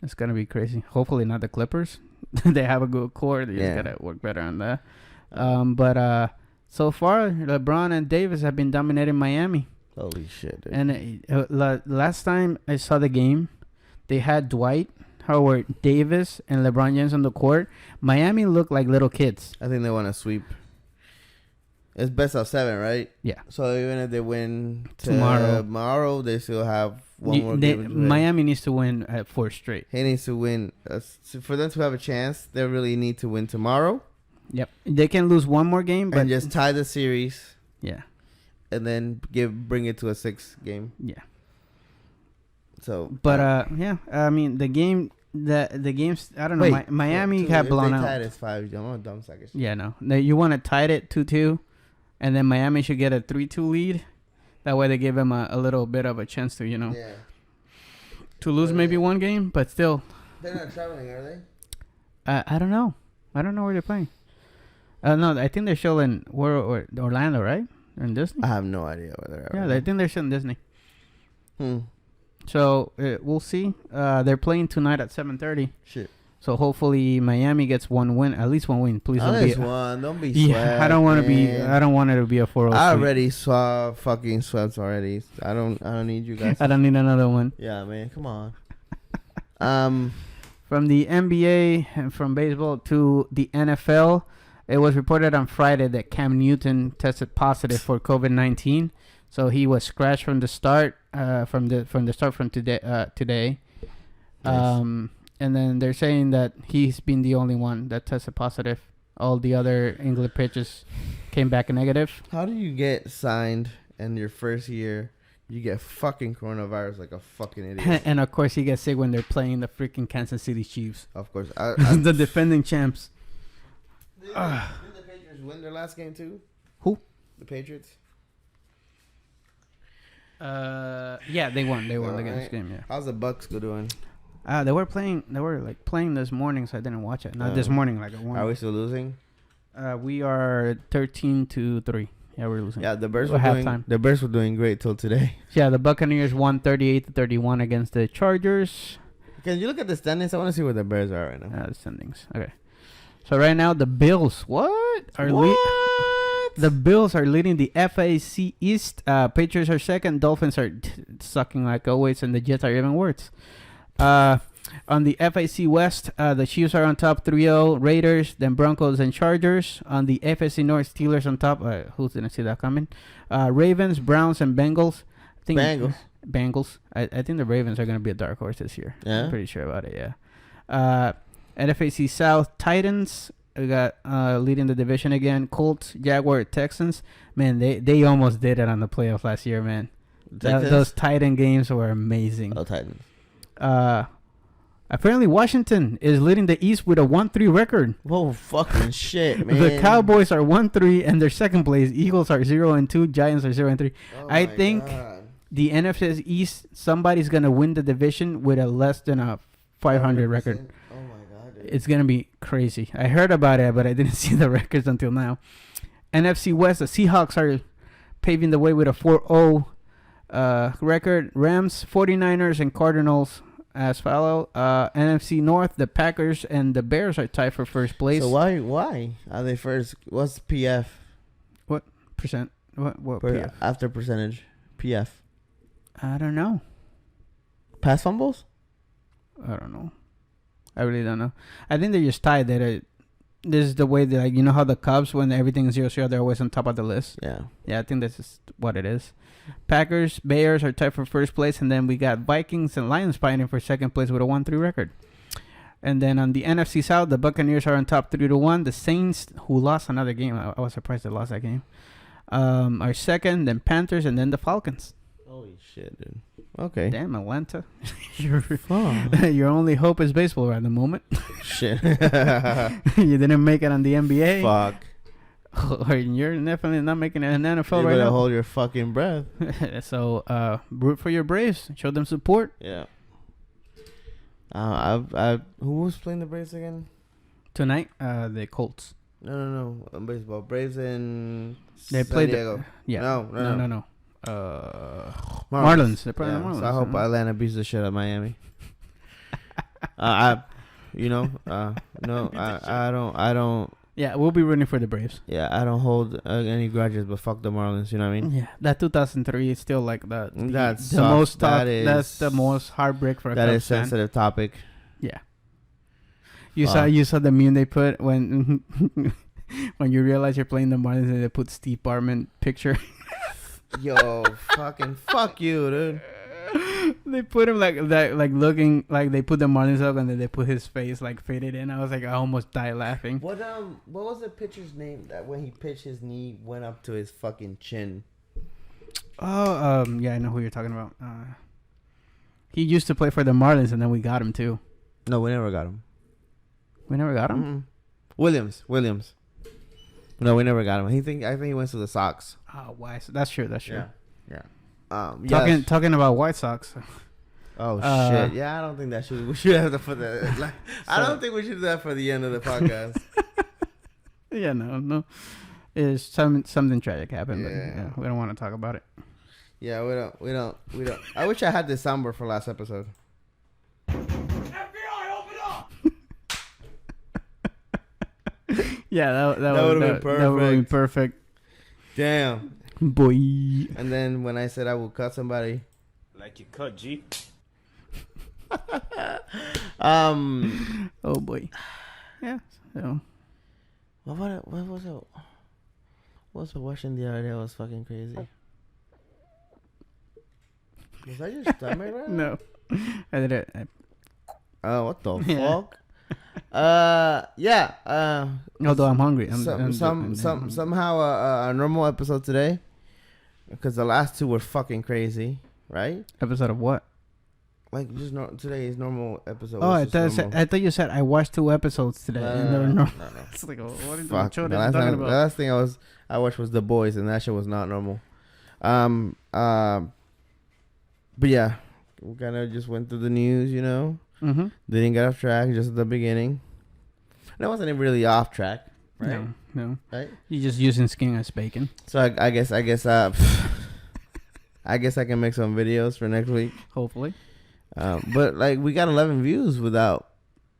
It's going to be crazy. Hopefully not the Clippers. They have a good core. They just got to work better on that. But so far, LeBron and Davis have been dominating Miami. Holy shit, dude. And last time I saw the game, they had Dwight Howard, Davis, and LeBron James on the court. Miami looked like little kids. I think they want to sweep. It's best of 7, right? Yeah. So even if they win tomorrow, they still have one more game. Miami needs to win at 4 straight. He needs to win. For them to have a chance, they really need to win tomorrow. Yep. They can lose one more game, but and just tie the series. Yeah. And then bring it to a 6 game. Yeah. So. But I mean the games. I don't know. Miami got blown out. Tied as 5. I'm dumb suckers. Yeah, no. You want to tie it 2-2. And then Miami should get a 3-2 lead. That way they give him a little bit of a chance to, Yeah. to lose maybe one game, but still. They're not traveling, are they? I don't know. I don't know where they're playing. No, I think they're still in Orlando, right? Or in Disney? I have no idea where they're at. Yeah, right I now. think they're still in Disney. So we'll see. They're playing tonight at 7:30. shit. So hopefully Miami gets one win, at least one win. Please At don't be. least one. Don't be Yeah, swept, I don't want to be. man. I don't want it to be a 4-0. I sweep. already saw fucking swept already. I don't need you guys. I don't need another one. Yeah, man. Come on. From the NBA and from baseball to the NFL, it was reported on Friday that Cam Newton tested positive for COVID-19, so he was scratched from the start. From today. Nice. And then they're saying that he's been the only one that tested positive. All the other England pitchers came back negative. How do you get signed in your first year? You get fucking coronavirus like a fucking idiot. And of course, he gets sick when they're playing the freaking Kansas City Chiefs. Of course. The defending champs. Didn't the Patriots win their last game too? Who? The Patriots. Yeah, they won. They won the Alright. game. Yeah. How's the Bucks go doing? They were playing. They were playing this morning, so I didn't watch it. Not this morning, like at 1. Are we still losing? We are 13-3. Yeah, we're losing. Yeah, the Bears Or were doing. halftime. The Bears were doing great till today. Yeah, the Buccaneers won 38-31 against the Chargers. Can you look at the standings? I want to see where the Bears are right now. The standings. Okay. So right now the Bills the Bills are leading the FAC East. Patriots are second. Dolphins are sucking like always, and the Jets are even worse. On the FAC West, the Chiefs are on top 3-0. Raiders, then Broncos and Chargers. On the FAC North, Steelers on top. Who didn't see that coming? Ravens, Browns, and Bengals. Bengals. I think the Ravens are going to be a dark horse this year. Yeah? I'm pretty sure about it, yeah. NFAC South, Titans. We got leading the division again. Colts, Jaguar, Texans. Man, they almost did it on the playoffs last year, man. Those Titan games were amazing. Oh, Titans. Apparently, Washington is leading the East with a 1-3 record. Whoa, fucking shit, man. The Cowboys are 1-3 and they're second place. Eagles are 0-2. Giants are 0-3. Oh I my think God. the NFC East, somebody's gonna win the division with a less than a 500 record. Oh my God, dude. It's gonna be crazy. I heard about it, but I didn't see the records until now. NFC West, the Seahawks are paving the way with a 4-0 record. Rams, 49ers, and Cardinals as follow. NFC North, the Packers and the Bears are tied for first place. So why are they first? What's PF? Percent? What PF? After percentage? PF. I don't know. Pass fumbles? I don't know. I really don't know. I think they're just tied. This is the way that, like, you know how the Cubs, when everything is 0-0, they're always on top of the list. Yeah. Yeah, I think this is what it is. Packers, Bears are tied for first place, and then we got Vikings and Lions fighting for second place with a 1-3 record. And then on the NFC South, the Buccaneers are on top 3-1. The Saints, who lost another game, I was surprised they lost that game, are second. Then Panthers, and then the Falcons. Holy shit, dude. Okay. Damn, Atlanta. Your only hope is baseball right at the moment. Shit. You didn't make it on the NBA. Fuck. Or you're definitely not making it in NFL You right better now. hold your fucking breath. So, root for your Braves. Show them support. Yeah. Who was playing the Braves again? Tonight, the Colts. No. Baseball. Braves in They San played Diego. Yeah. No. Marlins. They're playing Yeah, the Marlins. so I hope Atlanta beats the shit out of Miami. I don't. Yeah, we'll be rooting for the Braves. Yeah, I don't hold any grudges, but fuck the Marlins. You know what I mean? Yeah, that 2003 is still like the That's most talk. That's the most heartbreak for a that Cubs is sensitive topic. Yeah. You saw the meme they put when when you realize you're playing the Marlins and they put Steve Bartman picture. Yo, fucking fuck you, dude. They put him like that, like looking like they put the Marlins up and then they put his face like faded in. I was like, I almost died laughing. What was the pitcher's name that when he pitched his knee went up to his fucking chin? Oh, yeah, I know who you're talking about. He used to play for the Marlins and then we got him too. No, we never got him. We never got him. Mm-mm. Williams. No, we never got him. I think he went to the Sox. Oh, why? That's true. Yeah. Yes. Talking about White Sox. Oh shit! Yeah, I don't think that we should have to put that. Like, I don't think we should do that for the end of the podcast. Yeah, no. It's something tragic happened, but we don't want to talk about it. Yeah, we don't. I wish I had this soundboard for last episode. FBI, open up! Yeah, that would have been perfect. That would have been perfect. Damn. Boy. And then when I said I would cut somebody. Like you cut, G. Oh boy. Yeah. So. What was it? What was I watching the other day? It was fucking crazy. Was that your stomach right now? No. I did it. Oh, what the Yeah. fuck? Yeah. Although I'm hungry. Somehow a normal episode today, because the last two were fucking crazy, right? Episode of what? Like just today's normal episode. Oh, was just normal. I thought you said I watched 2 episodes today. And they were No. It's like, what is Fuck. the The talking about? last thing I watched was The Boys, and that shit was not normal. But yeah, we kind of just went through the news, you know. Mm-hmm. Didn't get off track just at the beginning. And it wasn't even really off track, right? No. Right? You're just using skin as bacon. So I guess I guess I can make some videos for next week. Hopefully. But like we got 11 views without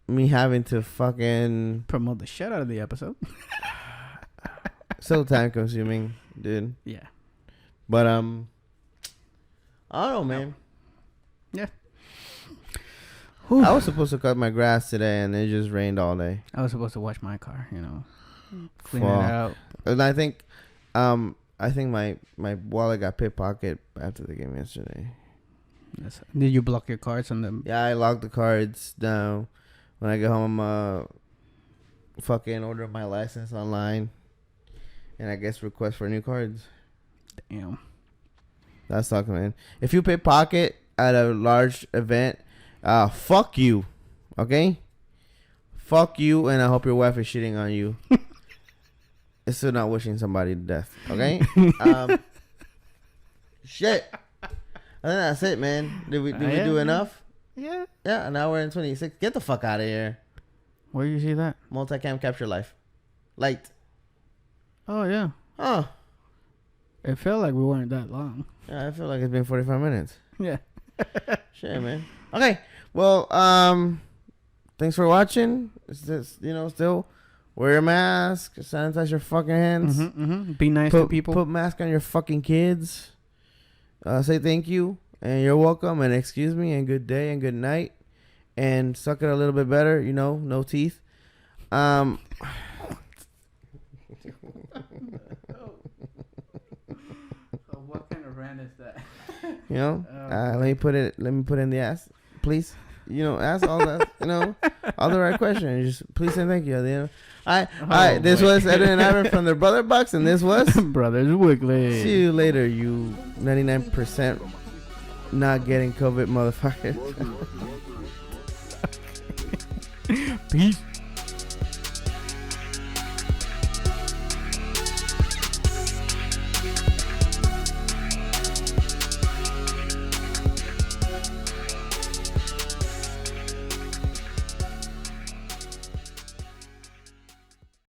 me having to fucking Promote the shit out of the episode. so time consuming, dude. Yeah. But I don't know, man. Yeah. I was supposed to cut my grass today, and it just rained all day. I was supposed to wash my car, clean Fuck. it out. And I think my wallet got pickpocketed after the game yesterday. Did you block your cards on them? Yeah, I locked the cards down. When I get home, fucking order my license online, and I guess request for new cards. Damn. That sucks, man. If you pickpocket at a large event, fuck you, okay? Fuck you, and I hope your wife is shitting on you. It's still not wishing somebody death, okay? Shit. I think that's it, man. Did we do enough? Yeah. Yeah, an hour and 26. Get the fuck out of here. Where do you see that? Multicam capture life. Light. Oh, yeah. Oh. It felt like we weren't that long. Yeah, I feel like it's been 45 minutes. Yeah. Shit, man. Okay. Well, thanks for watching. It's just, still wear your mask, sanitize your fucking hands. Be nice to people. Put mask on your fucking kids. Say thank you and you're welcome and excuse me and good day and good night and suck it a little bit better, no teeth. What kind of rant is that? Let me put it in the ass, please. Ask all that, all the right questions. Just please say thank you. All right. This was Edwin and Ivan from the Brother Box, and this was Brothers Wiggly. See you later, you 99% not getting COVID motherfucker. Peace.